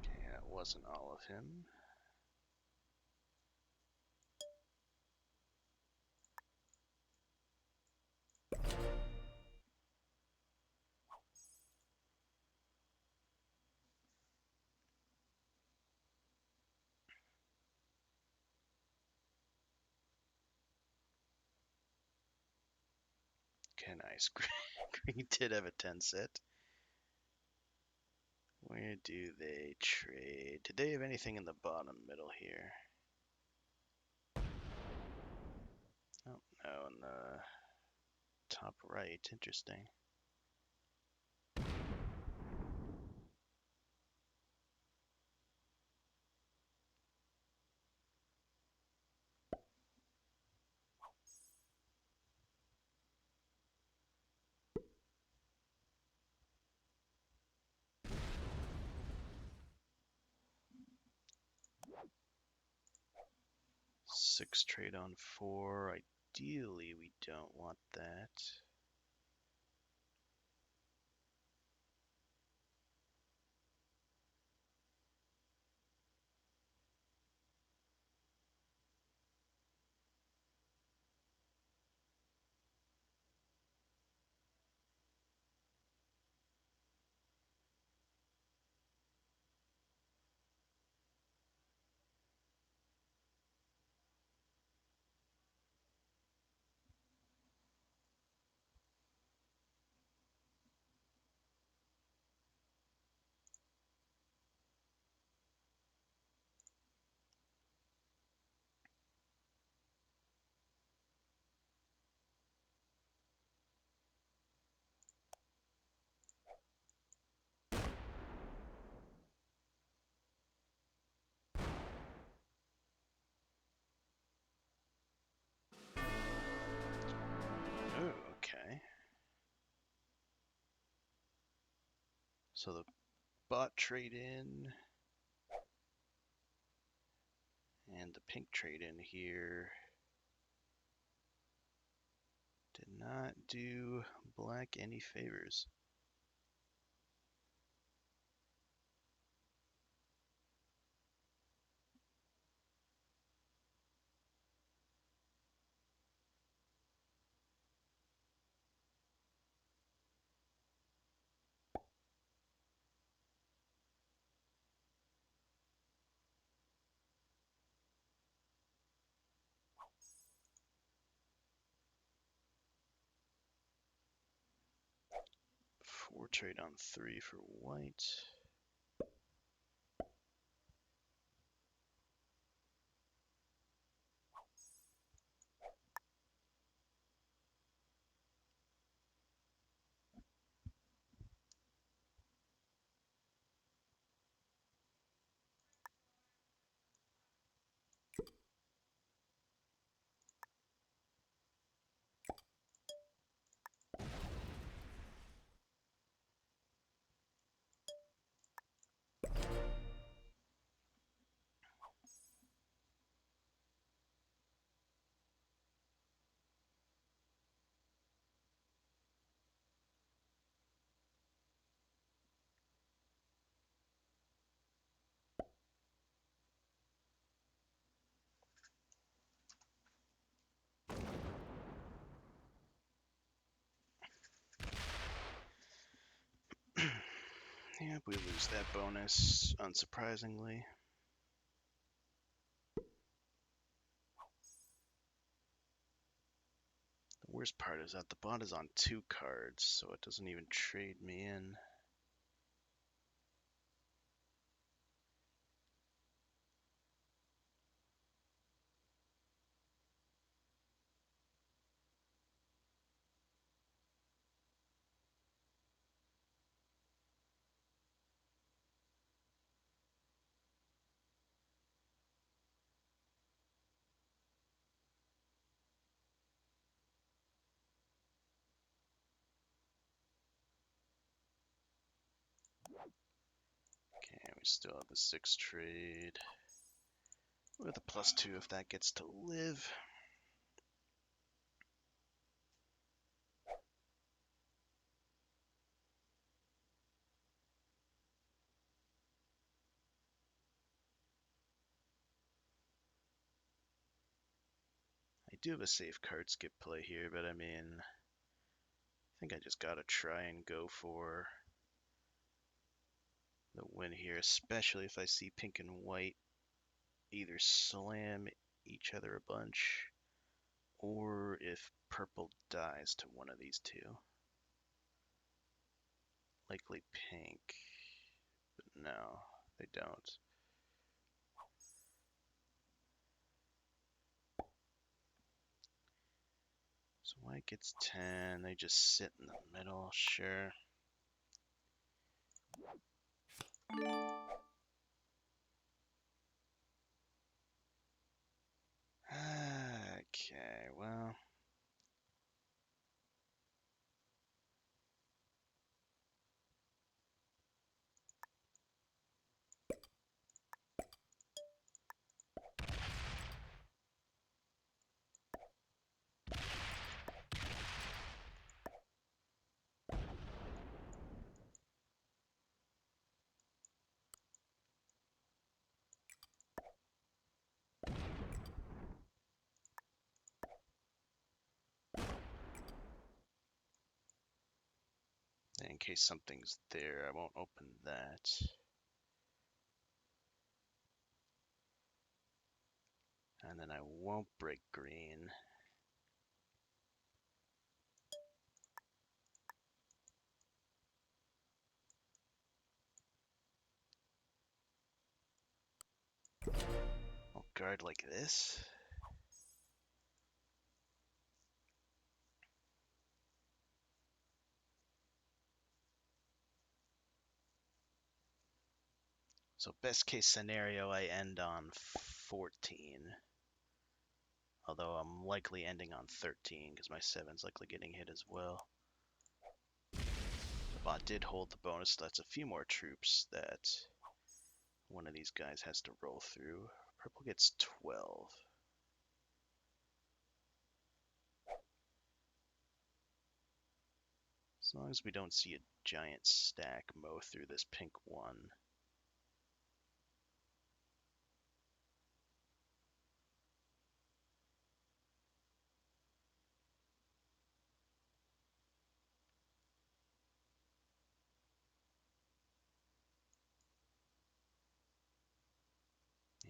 [SPEAKER 1] Okay, that wasn't all of him. Okay, nice. Green did have a 10 set. Where do they trade? Did they have anything in the bottom middle here? Oh, no, in the top right. Interesting. Six trade on 4. Ideally, we don't want that. So the bot trade in and the pink trade in here did not do black any favors. Four trade on three for white. Yep, we lose that bonus, unsurprisingly. The worst part is that the bot is on 2 cards, so it doesn't even trade me in. Okay, we still have the 6 trade with a +2 if that gets to live. I do have a safe card skip play here, but I mean, I think I just gotta try and go for the win here, especially if I see pink and white either slam each other a bunch or if purple dies to one of these two. Likely pink, but no, they don't. So white gets 10, they just sit in the middle, sure. Okay, well. In case something's there, I won't open that. And then I won't break green. I'll guard like this. So best case scenario, I end on 14. Although I'm likely ending on 13 because my 7's likely getting hit as well. Bot did hold the bonus, so that's a few more troops that one of these guys has to roll through. Purple gets 12. As long as we don't see a giant stack mow through this pink one.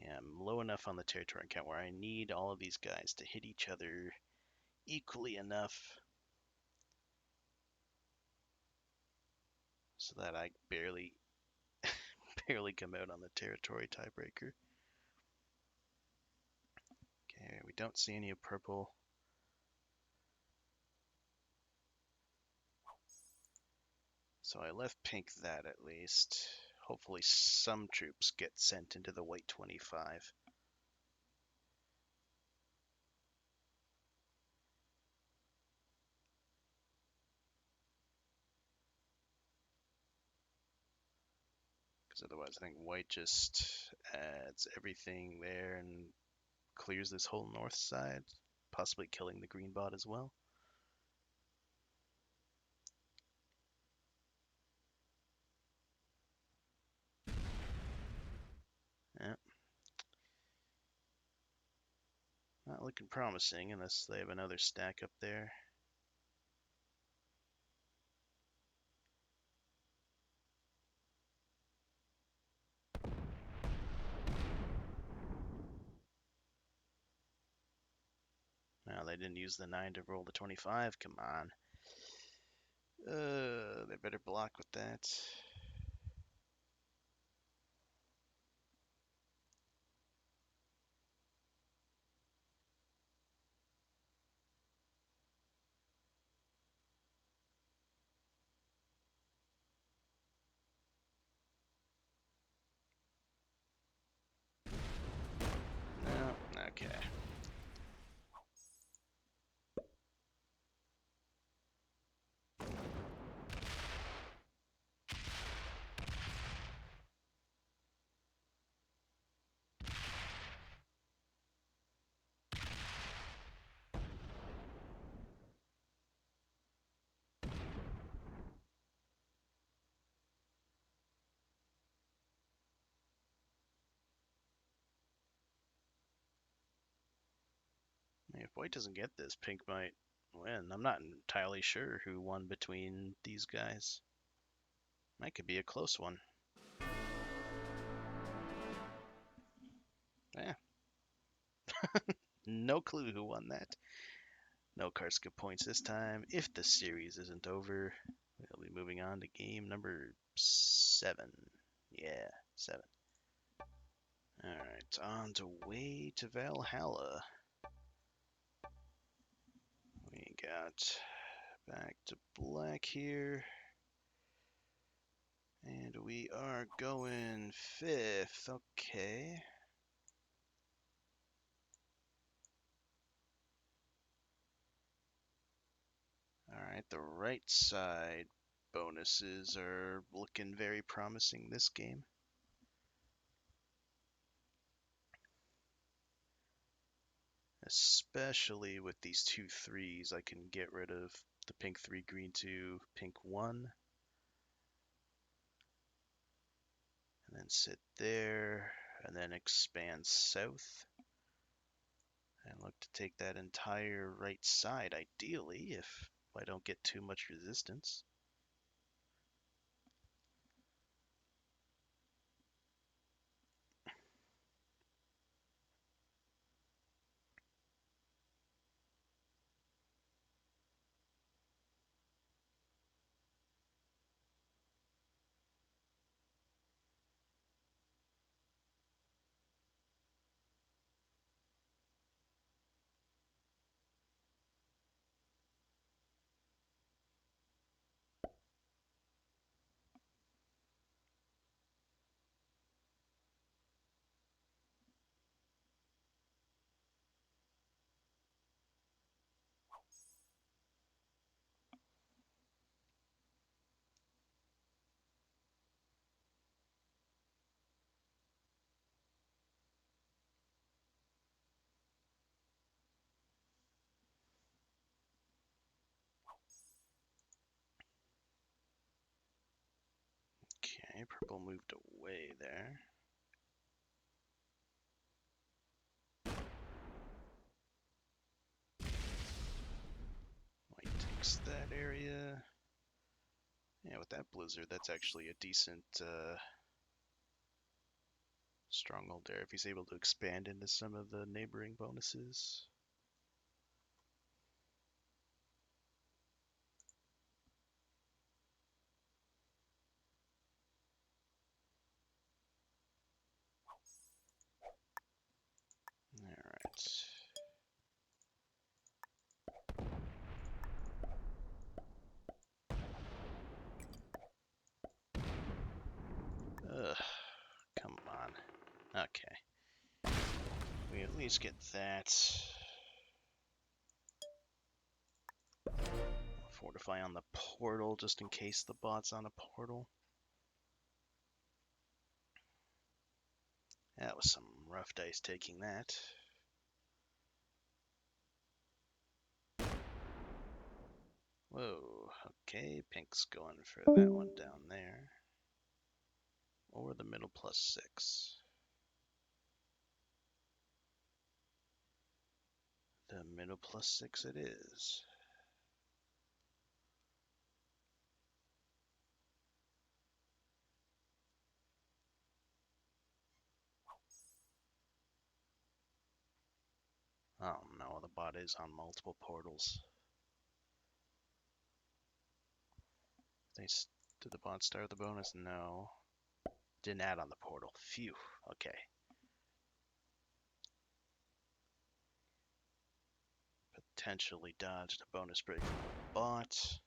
[SPEAKER 1] Yeah, I'm low enough on the territory count where I need all of these guys to hit each other equally enough so that I barely come out on the territory tiebreaker. Okay, we don't see any of purple. So I left pink that at least. Hopefully some troops get sent into the white 25. Because otherwise I think white just adds everything there and clears this whole north side, possibly killing the green bot as well. Yeah. Not looking promising unless they have another stack up there. Now they didn't use the 9 to roll the 25. Come on. They better block with that. No, okay. If white doesn't get this, pink might win. I'm not entirely sure who won between these guys. That could be a close one. Yeah. No clue who won that. No Karska points this time. If the series isn't over, we'll be moving on to game number 7. Yeah, 7. Alright, on to way to Valhalla. We got back to black here. And we are going 5th. Okay. Alright, the right side bonuses are looking very promising this game. Especially with these 2 3s, I can get rid of the pink 3, green 2, pink 1. And then sit there, and then expand south. And look to take that entire right side, ideally, if I don't get too much resistance. Okay, purple moved away there. White takes that area. Yeah, with that blizzard, that's actually a decent stronghold there if he's able to expand into some of the neighboring bonuses. Alright. Ugh, come on. Okay. We at least get that. Fortify on the portal just in case the bot's on a portal. That was some rough dice taking that. Whoa, okay, pink's going for that one down there. Or the middle +6. The middle +6 it is. Oh no, the bot is on multiple portals. Did the bot start the bonus? No. Didn't add on the portal. Phew. Okay. Potentially dodged a bonus break from the bot.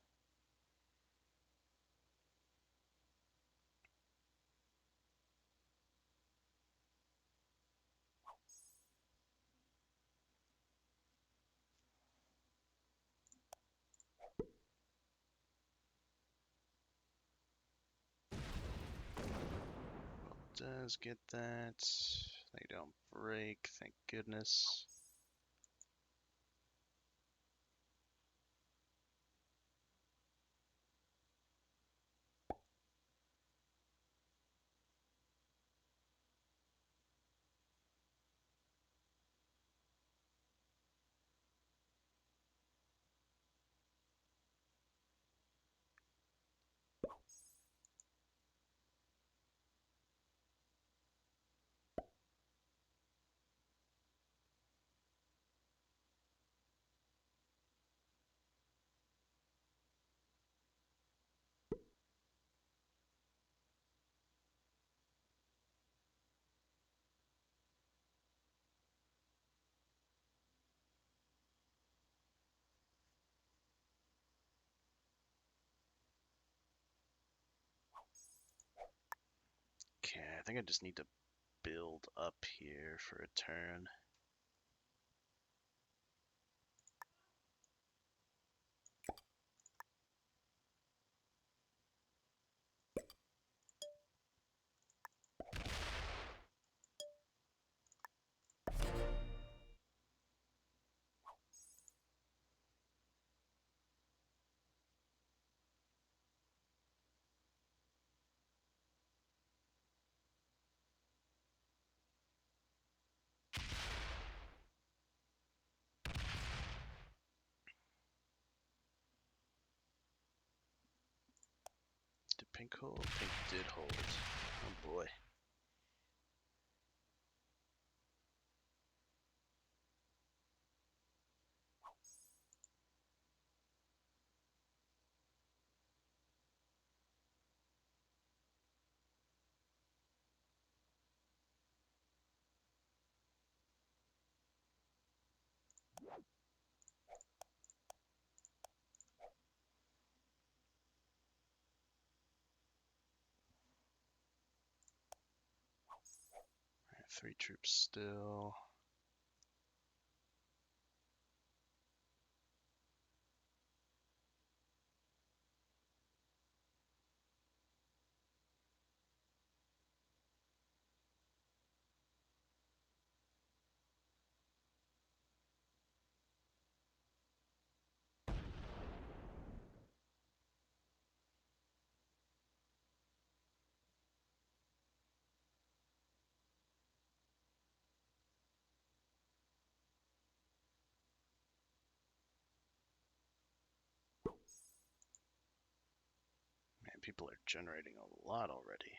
[SPEAKER 1] Does get that. They don't break, thank goodness. Okay, I think I just need to build up here for a turn. Did pink hold? Pink did hold. Oh boy. Alright, 3 troops still. people are generating a lot already.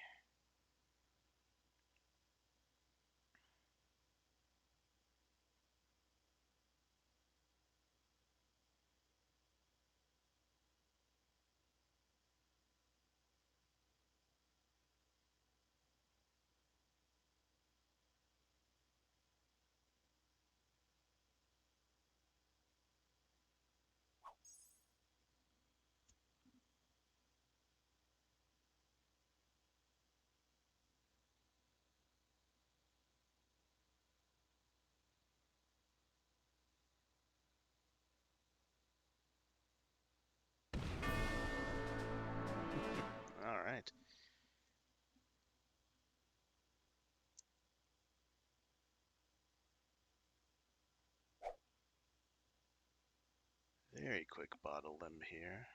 [SPEAKER 1] All right. Very quick bottle limb here.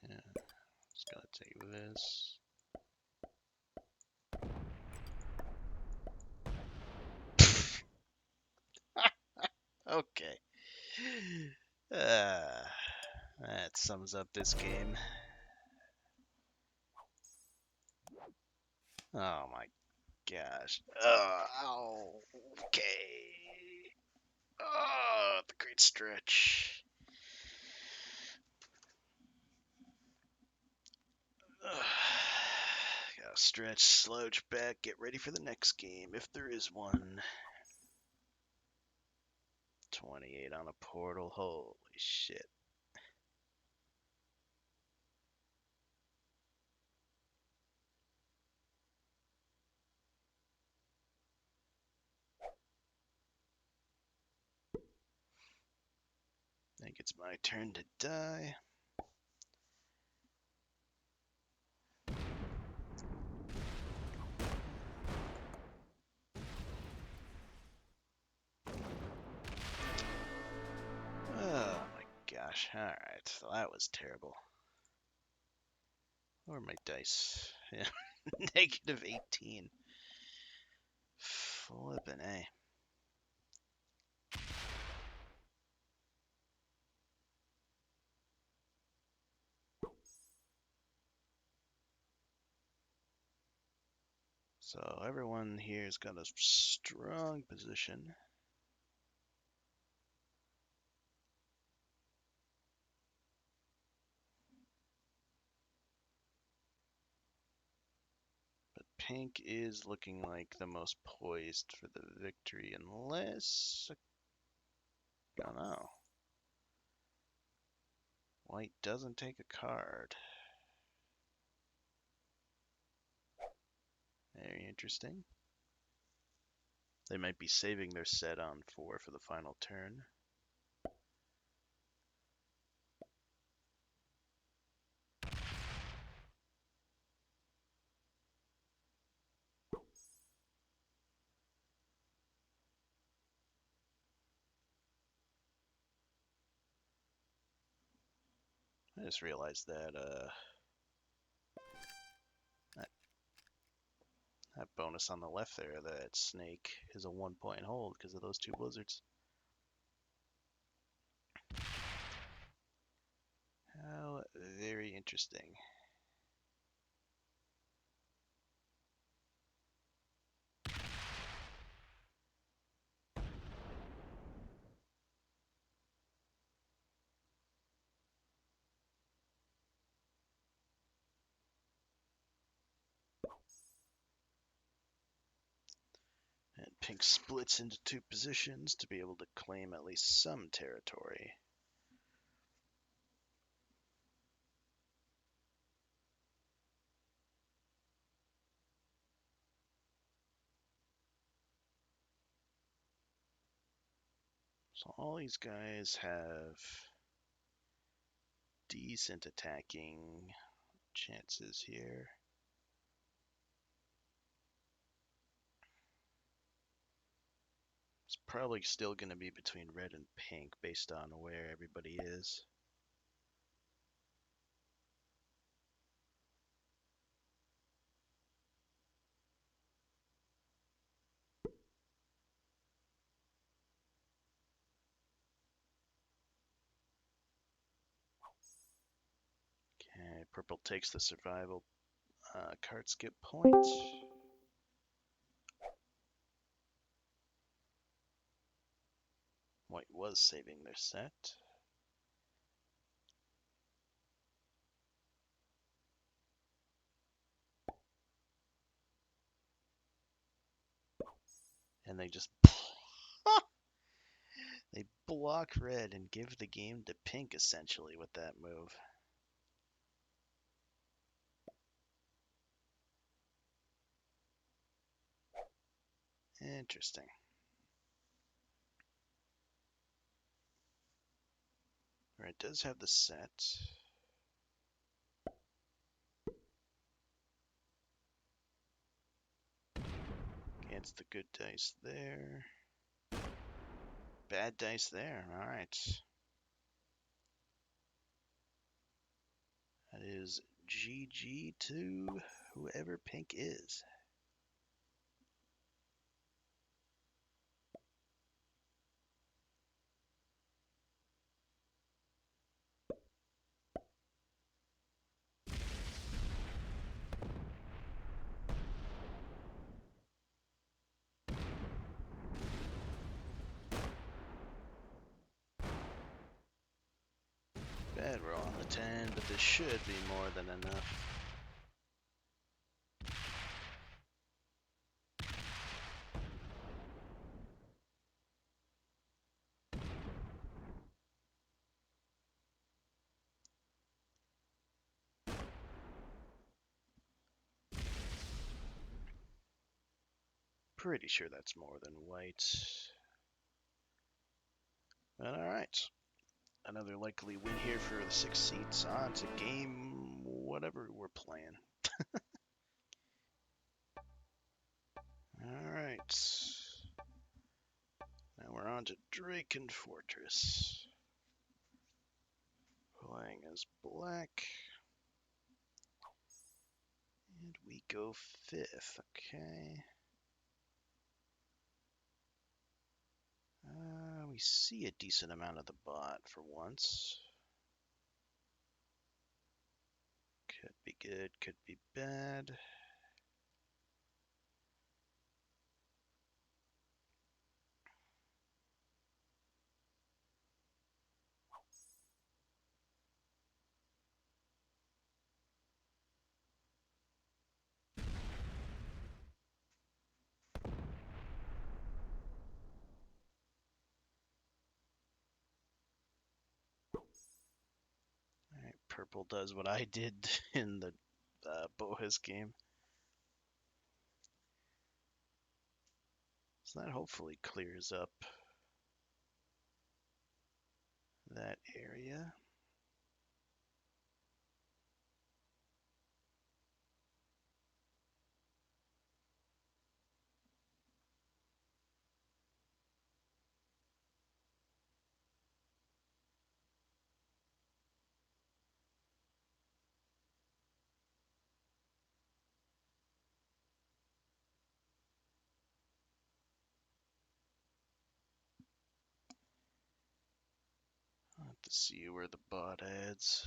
[SPEAKER 1] Yeah, just gonna take this. Okay. Uh, that sums up this game. Oh my gosh. Oh, okay. Oh, the great stretch. Gotta stretch, slouch back, get ready for the next game, if there is one. 28 on a portal, holy shit. I think it's my turn to die. Oh my gosh, alright, so that was terrible. Where are my dice? Yeah, negative 18. Flippin' A. So everyone here's got a strong position. But pink is looking like the most poised for the victory, unless... I don't know. White doesn't take a card. Very interesting. They might be saving their set on 4 for the final turn. I just realized that that bonus on the left there, that snake, is a 1-point hold because of those 2 blizzards. How very interesting. And pink splits into 2 positions to be able to claim at least some territory. So all these guys have decent attacking. chances here. It's probably still going to be between red and pink based on where everybody is. Okay, purple takes the survival card skip point. White was saving their set. And they just they block red and give the game to pink essentially with that move. Interesting. Red does have the set. Against the good dice there. Bad dice there. All right. That is GG to whoever pink is. Bad roll on the 10, but this should be more than enough. Pretty sure that's more than white. But alright. Another likely win here for the 6 seats. On to game whatever we're playing. Alright. Now we're on to Draken Fortress. Playing as black. And we go 5th. Okay. We see a decent amount of the bot for once. Could be good, could be bad. Alright, purple does what I did in the Bohas game. So that hopefully clears up that area. I'll have to see where the bot adds.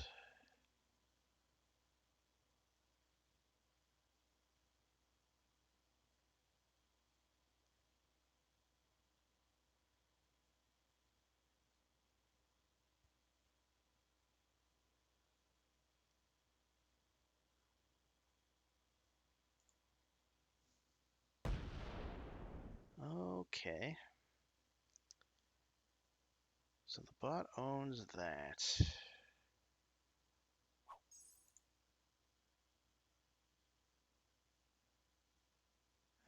[SPEAKER 1] Okay. So the bot owns that.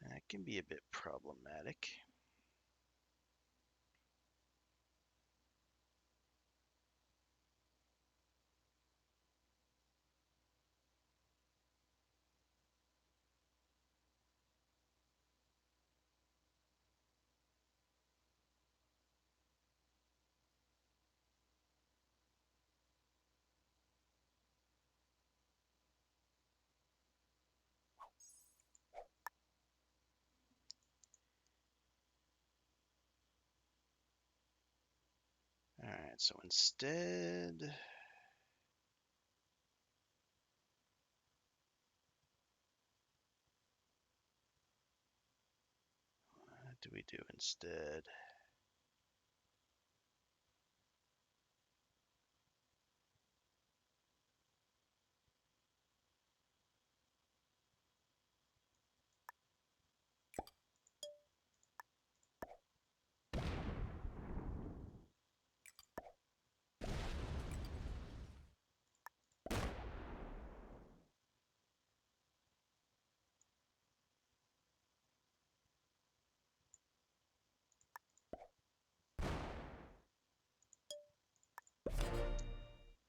[SPEAKER 1] That can be a bit problematic. so instead... What do we do instead?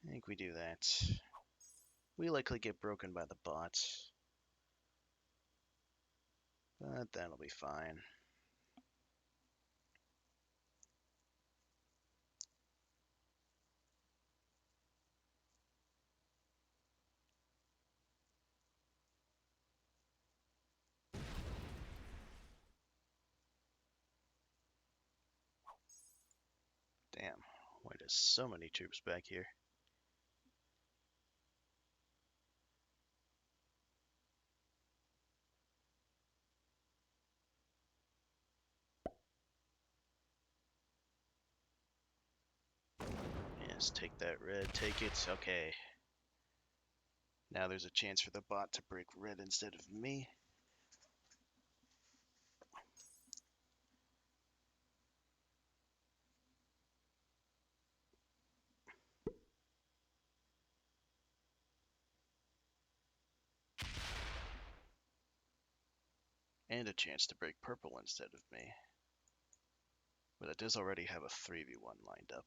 [SPEAKER 1] I think we do that. We likely get broken by the bots, but that'll be fine. Damn, why there's so many troops back here? Yes, take that red, take it, okay. Now there's a chance for the bot to break red instead of me. And a chance to break purple instead of me. But it does already have a 3v1 lined up.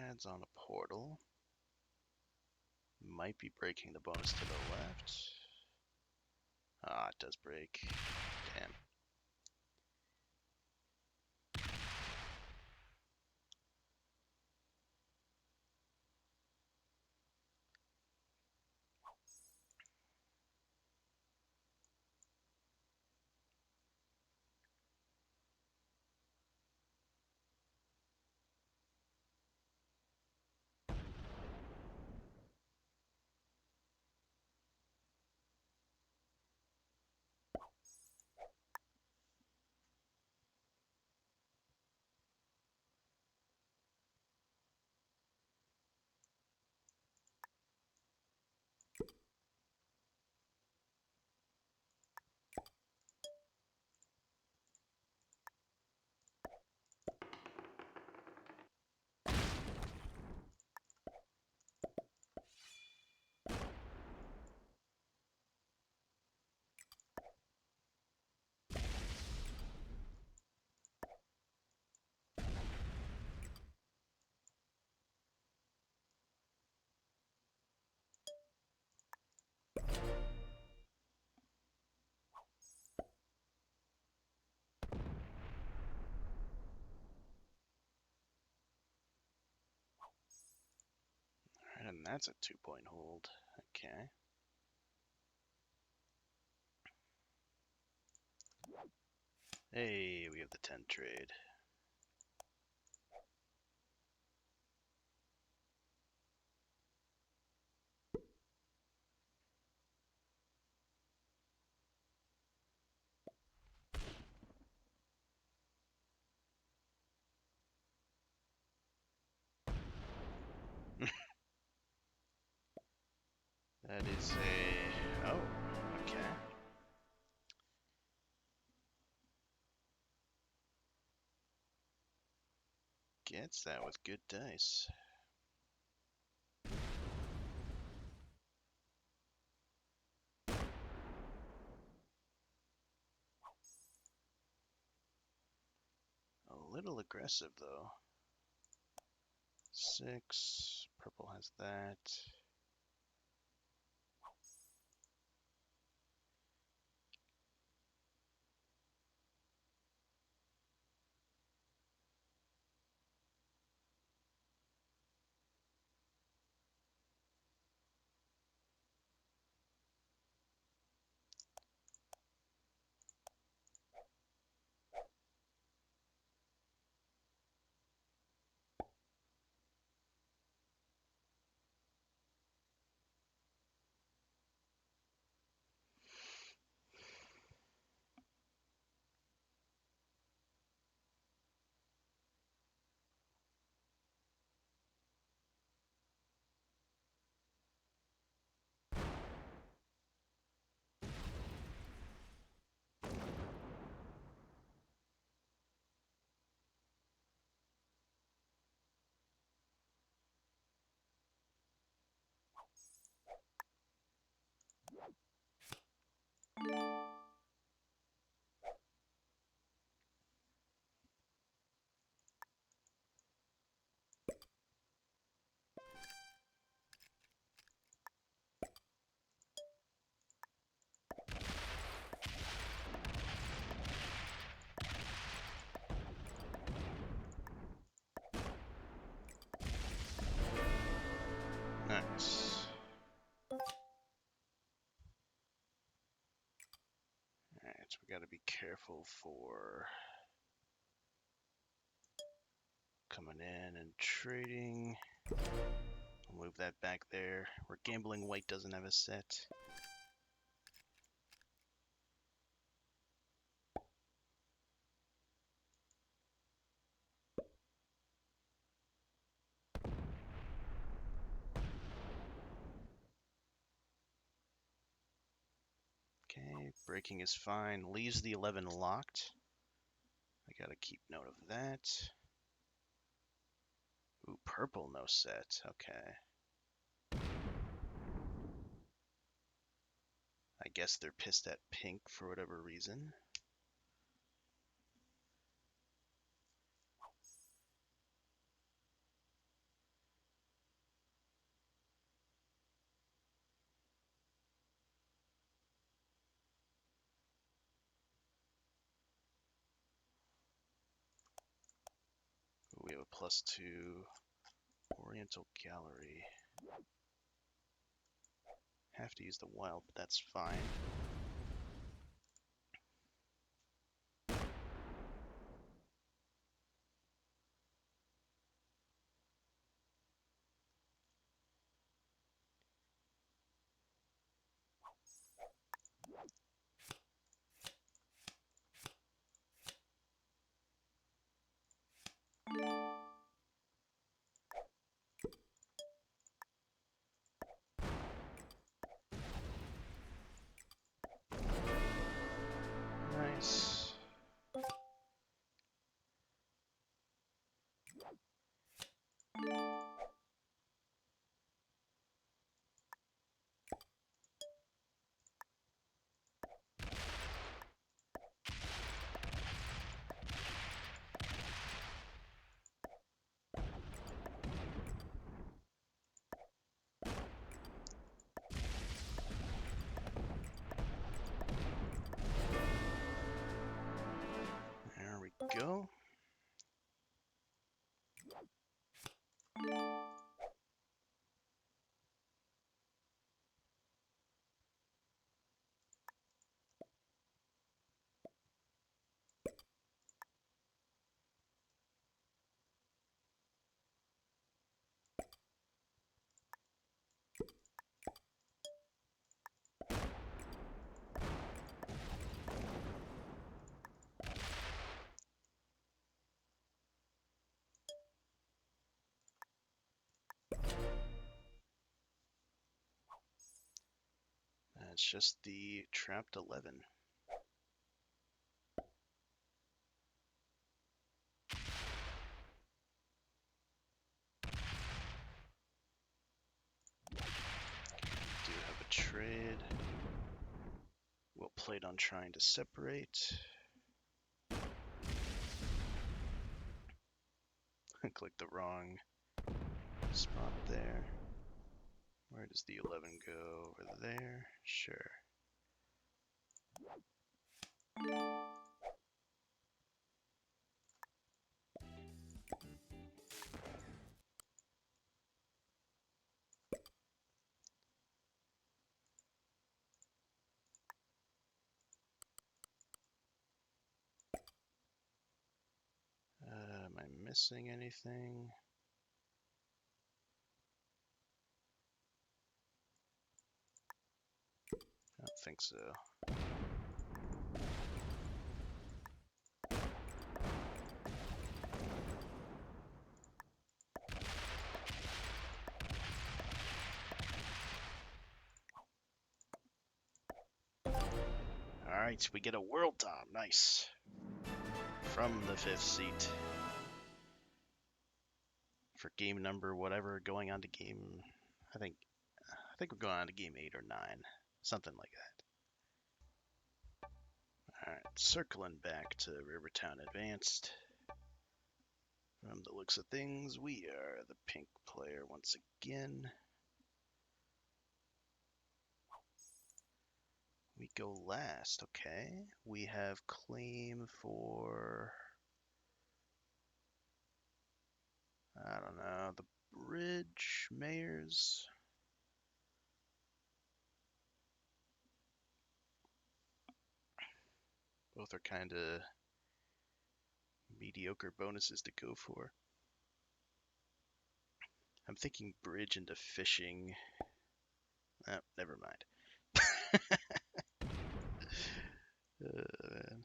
[SPEAKER 1] Adds on a portal. Might be breaking the bonus to the left. Ah, it does break. Damn. And that's a 2-point hold. Okay. Hey, we have the 10 trade. That is a... Oh, okay. Gets that with good dice. A little aggressive, though. 6. Purple has that. So we got to be careful for coming in and trading. I'll move that back there. We're gambling white doesn't have a set. Okay, breaking is fine. Leaves the 11 locked. I gotta keep note of that. Ooh, purple no set. Okay. I guess they're pissed at pink for whatever reason. Ooh, we have a +2 Oriental Gallery. Have to use the wild, but that's fine. Nice. There we go. That's just the trapped 11. Do have a trade. We'll plate on trying to separate. Click the wrong spot there. Where does the 11 go? Over there? Sure. Am I missing anything? I don't think so. Alright, we get a world dom. Nice. From the 5th seat. For game number whatever, going on to game... I think we're going on to game 8 or 9. Something like that. Alright, circling back to Rivertown Advanced. From the looks of things, we are the pink player once again. We go last, okay. We have claim for... I don't know, the bridge, mayors. Both are kind of mediocre bonuses to go for. I'm thinking bridge into fishing. Oh, never mind. Man.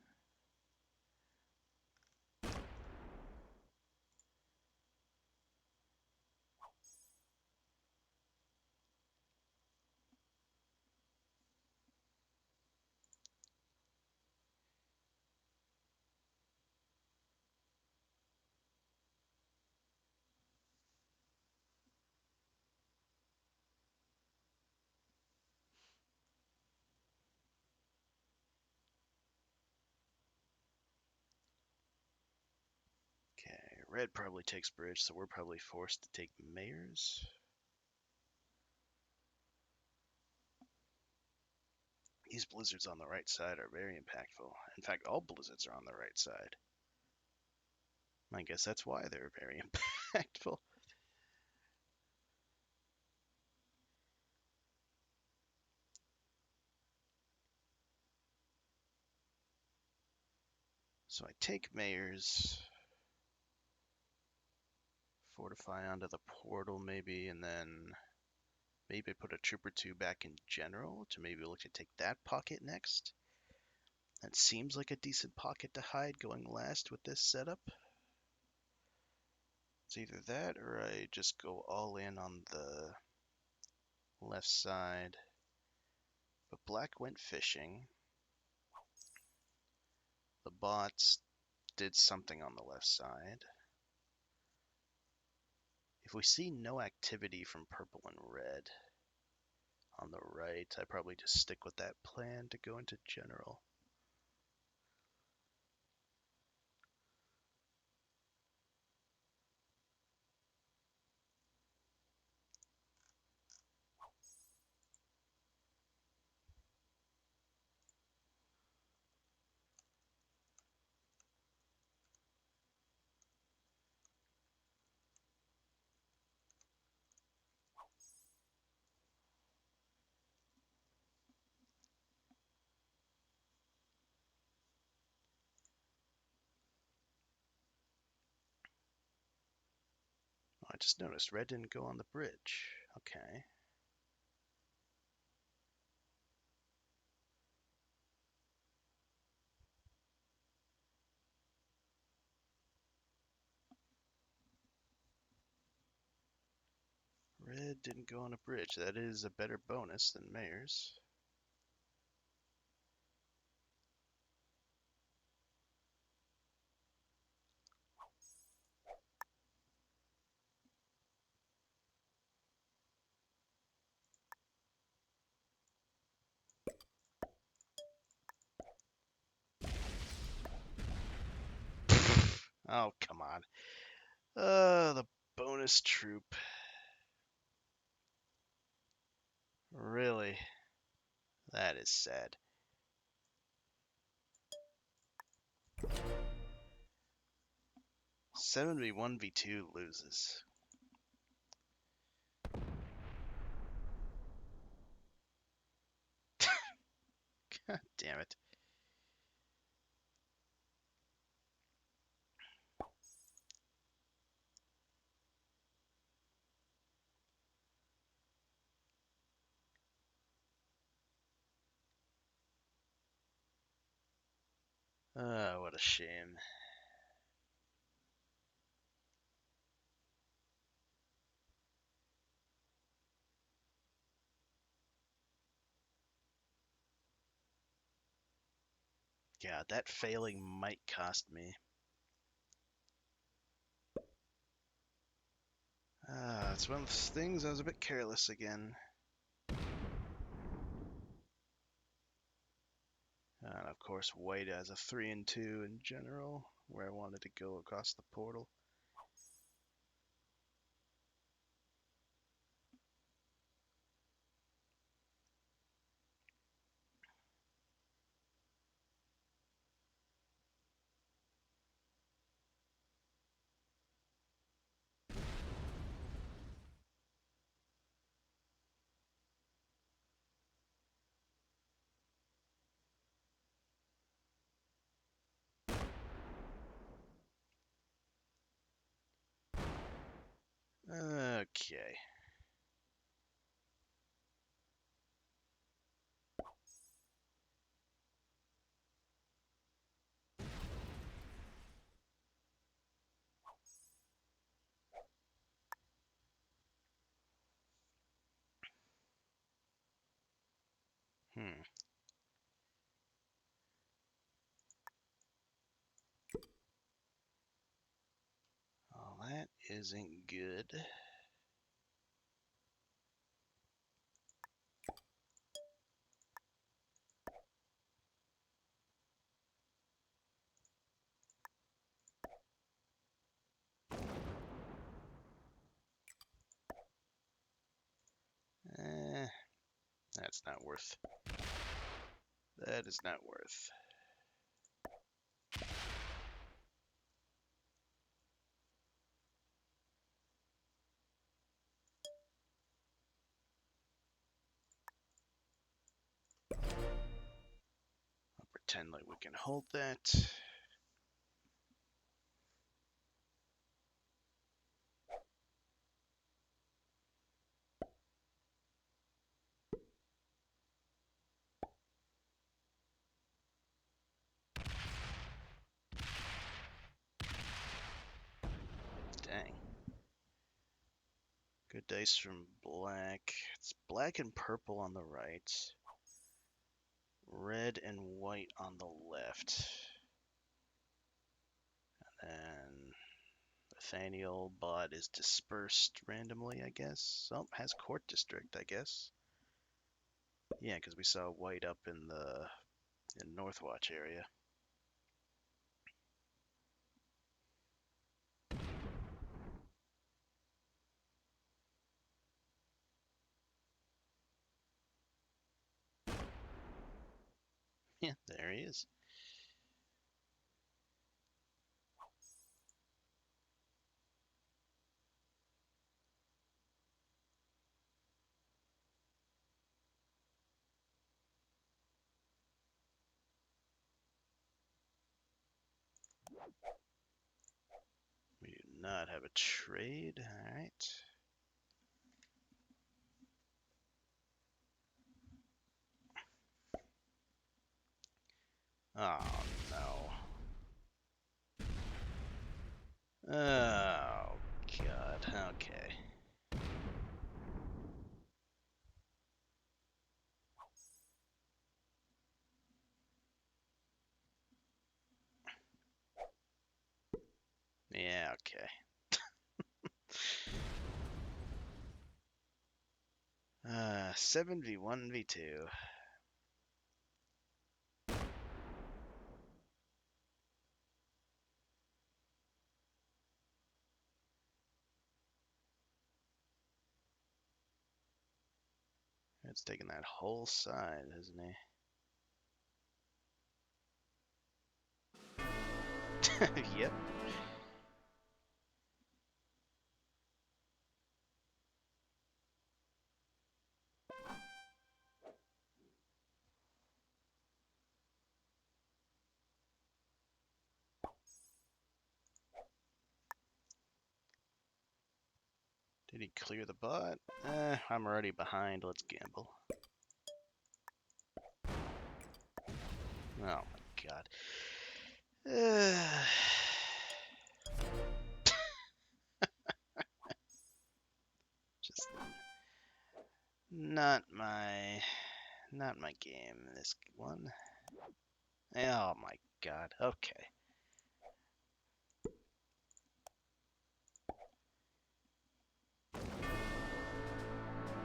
[SPEAKER 1] Okay, red probably takes bridge, so we're probably forced to take mayors. These blizzards on the right side are very impactful. In fact, all blizzards are on the right side. I guess that's why they're very impactful. So I take mayors, fortify onto the portal maybe, and then maybe put a troop or two back in general to maybe look to take that pocket next. That seems like a decent pocket to hide going last with this setup. It's either that or I just go all in on the left side. But black went fishing. The bots did something on the left side. If we see no activity from purple and red on the right, I probably just stick with that plan to go into general. Oh, I just noticed red didn't go on the bridge. Okay. Red didn't go on a bridge. That is a better bonus than Mayor's. Oh, come on. The bonus troop. Really? That is sad. 7v1v2 loses. God damn it. Oh, what a shame. Yeah, that failing might cost me. It's one of those things. I was a bit careless again. And of course, white has a 3 and 2 in general, where I wanted to go across the portal. Okay. Hmm. Well, that isn't good. Eh, that's not worth. That is not worth. I'll pretend like we can hold that. Dang. Good dice from black. It's black and purple on the right. Red and white on the left. And Nathaniel bot is dispersed randomly, I guess. Oh, has court district, I guess. Yeah, because we saw white up in the Northwatch area. Yeah, there he is. We do not have a trade. All right. Oh, no. Oh, God. Okay. Yeah, okay. 7v1v2. It's taking that whole side, isn't he? Yep. Did he clear the bot? I'm already behind. Let's gamble. Oh my God. Just not my game. This one. Oh my God. Okay.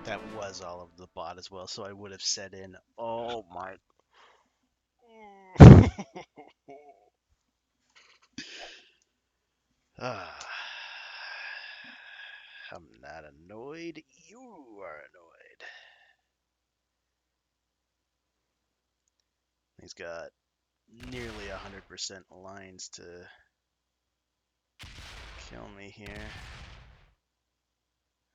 [SPEAKER 1] That was all of the bot as well, so I would have set in. Oh my. Ah, I'm not annoyed. You are annoyed. He's got nearly 100% lines to kill me here.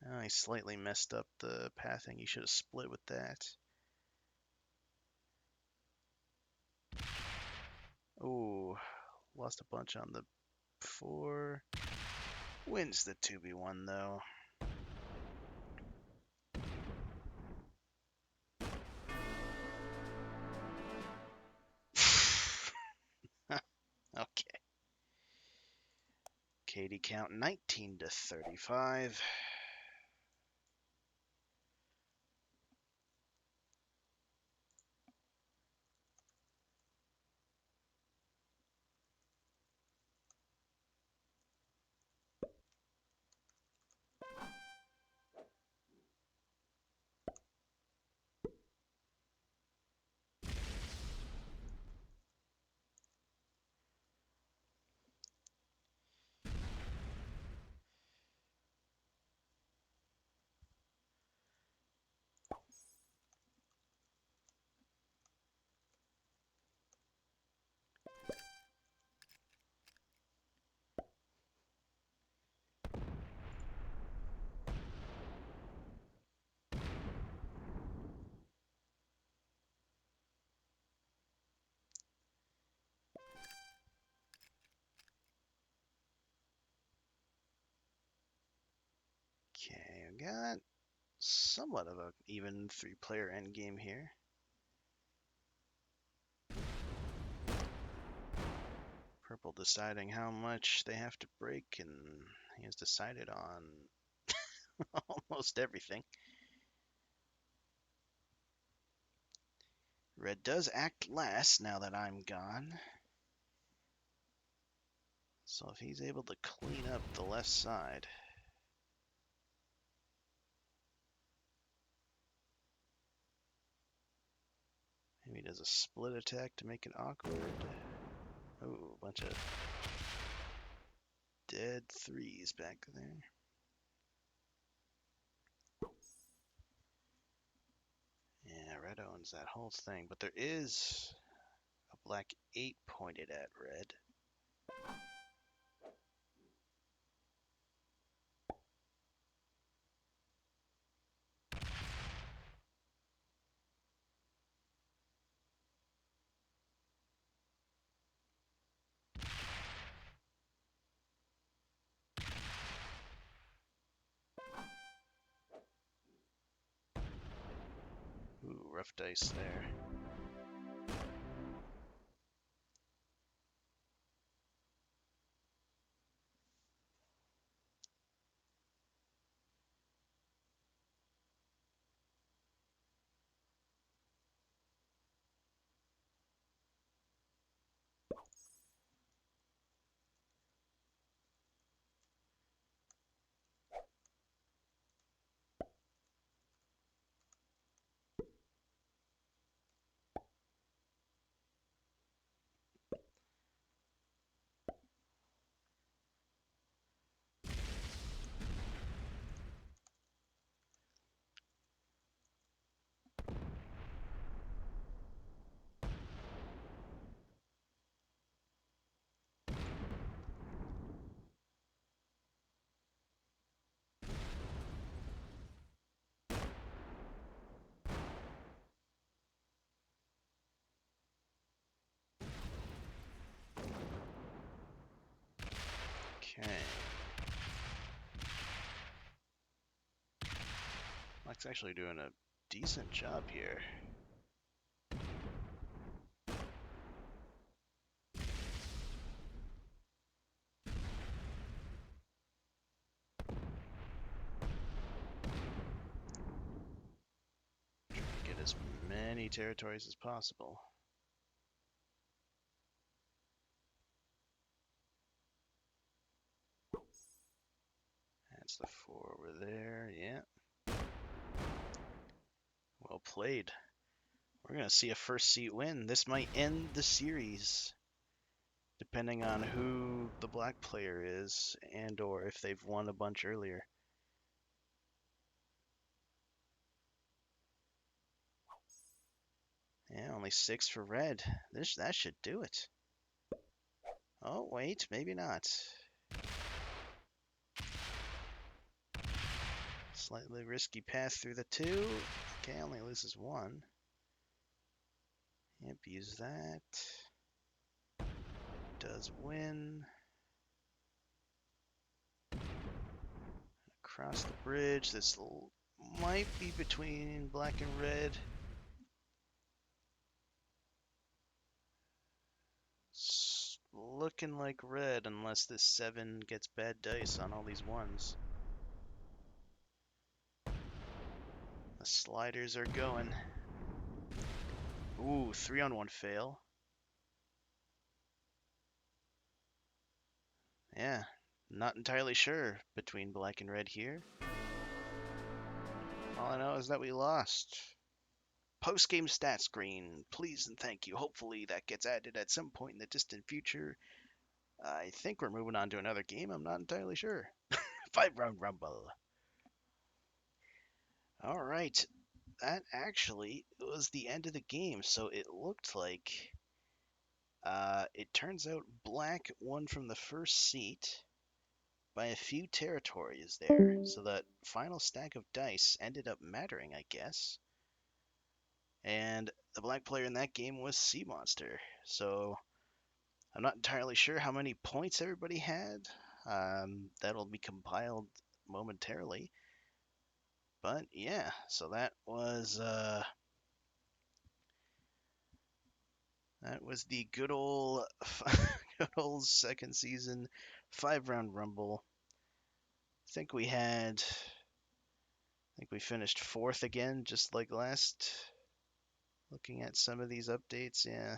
[SPEAKER 1] Oh, he slightly messed up the pathing. He should have split with that. Oh, lost a bunch on the 4. Wins the 2v1 though. KD count 19 to 35. Okay, I got somewhat of an even 3-player endgame here. Purple deciding how much they have to break, and he has decided on almost everything. Red does act last now that I'm gone. So if he's able to clean up the left side. Maybe he does a split attack to make it awkward. Oh, a bunch of dead threes back there. Yeah, red owns that whole thing, but there is a black 8 pointed at red. Ooh, rough dice there. Okay. Black's actually doing a decent job here. Trying to get as many territories as possible. That's the 4 over there, yeah. Well played. We're going to see a first seat win. This might end the series, depending on who the black player is and or if they've won a bunch earlier. Yeah, only 6 for red. That should do it. Oh, wait, maybe not. Slightly risky pass through the 2. Okay, only loses 1. Yep, use that. Does win. Across the bridge. This might be between black and red. looking like red unless this 7 gets bad dice on all these ones. The sliders are going. Ooh, 3-on-1 fail. Yeah, not entirely sure between black and red here. All I know is that we lost. Post-game stat screen, please and thank you. Hopefully that gets added at some point in the distant future. I think we're moving on to another game. I'm not entirely sure. 5-round rumble. All right, that actually was the end of the game. So it looked like it turns out black won from the first seat by a few territories there. So that final stack of dice ended up mattering, I guess. And the black player in that game was Sea Monster. So I'm not entirely sure how many points everybody had. That'll be compiled momentarily. But yeah, so that was the good old good old second season 5-round rumble. I think we finished fourth again, just like last. Looking at some of these updates, yeah,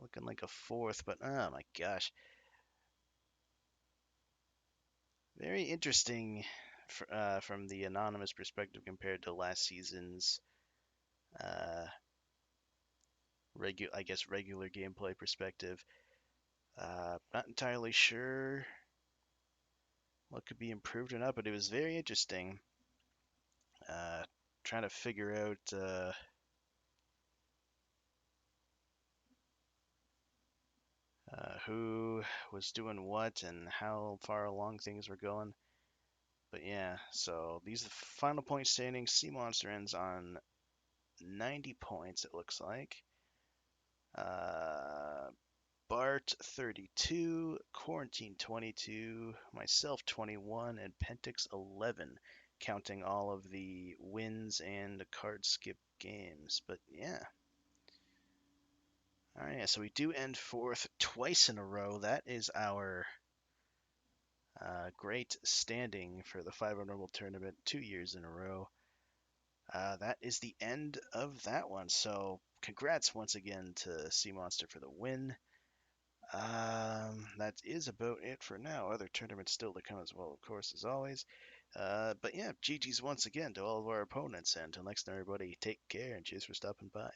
[SPEAKER 1] looking like a fourth. But oh my gosh, very interesting from the anonymous perspective compared to last season's uh, regular gameplay perspective. Not entirely sure what could be improved or not, but it was very interesting. Trying to figure out who was doing what and how far along things were going. But yeah, so these are the final point standings. Sea Monster ends on 90 points, it looks like. Uh, Bart 32, Quarantine 22, myself 21, and Pentix 11, counting all of the wins and card skip games. But yeah. Alright, yeah, so we do end fourth twice in a row. That is our great standing for the 500 Rumble tournament 2 years in a row. That is the end of that one. So congrats once again to Sea Monster for the win. That is about it for now. Other tournaments still to come as well, of course, as always. But yeah, GG's once again to all of our opponents. And until next time, everybody, take care and cheers for stopping by.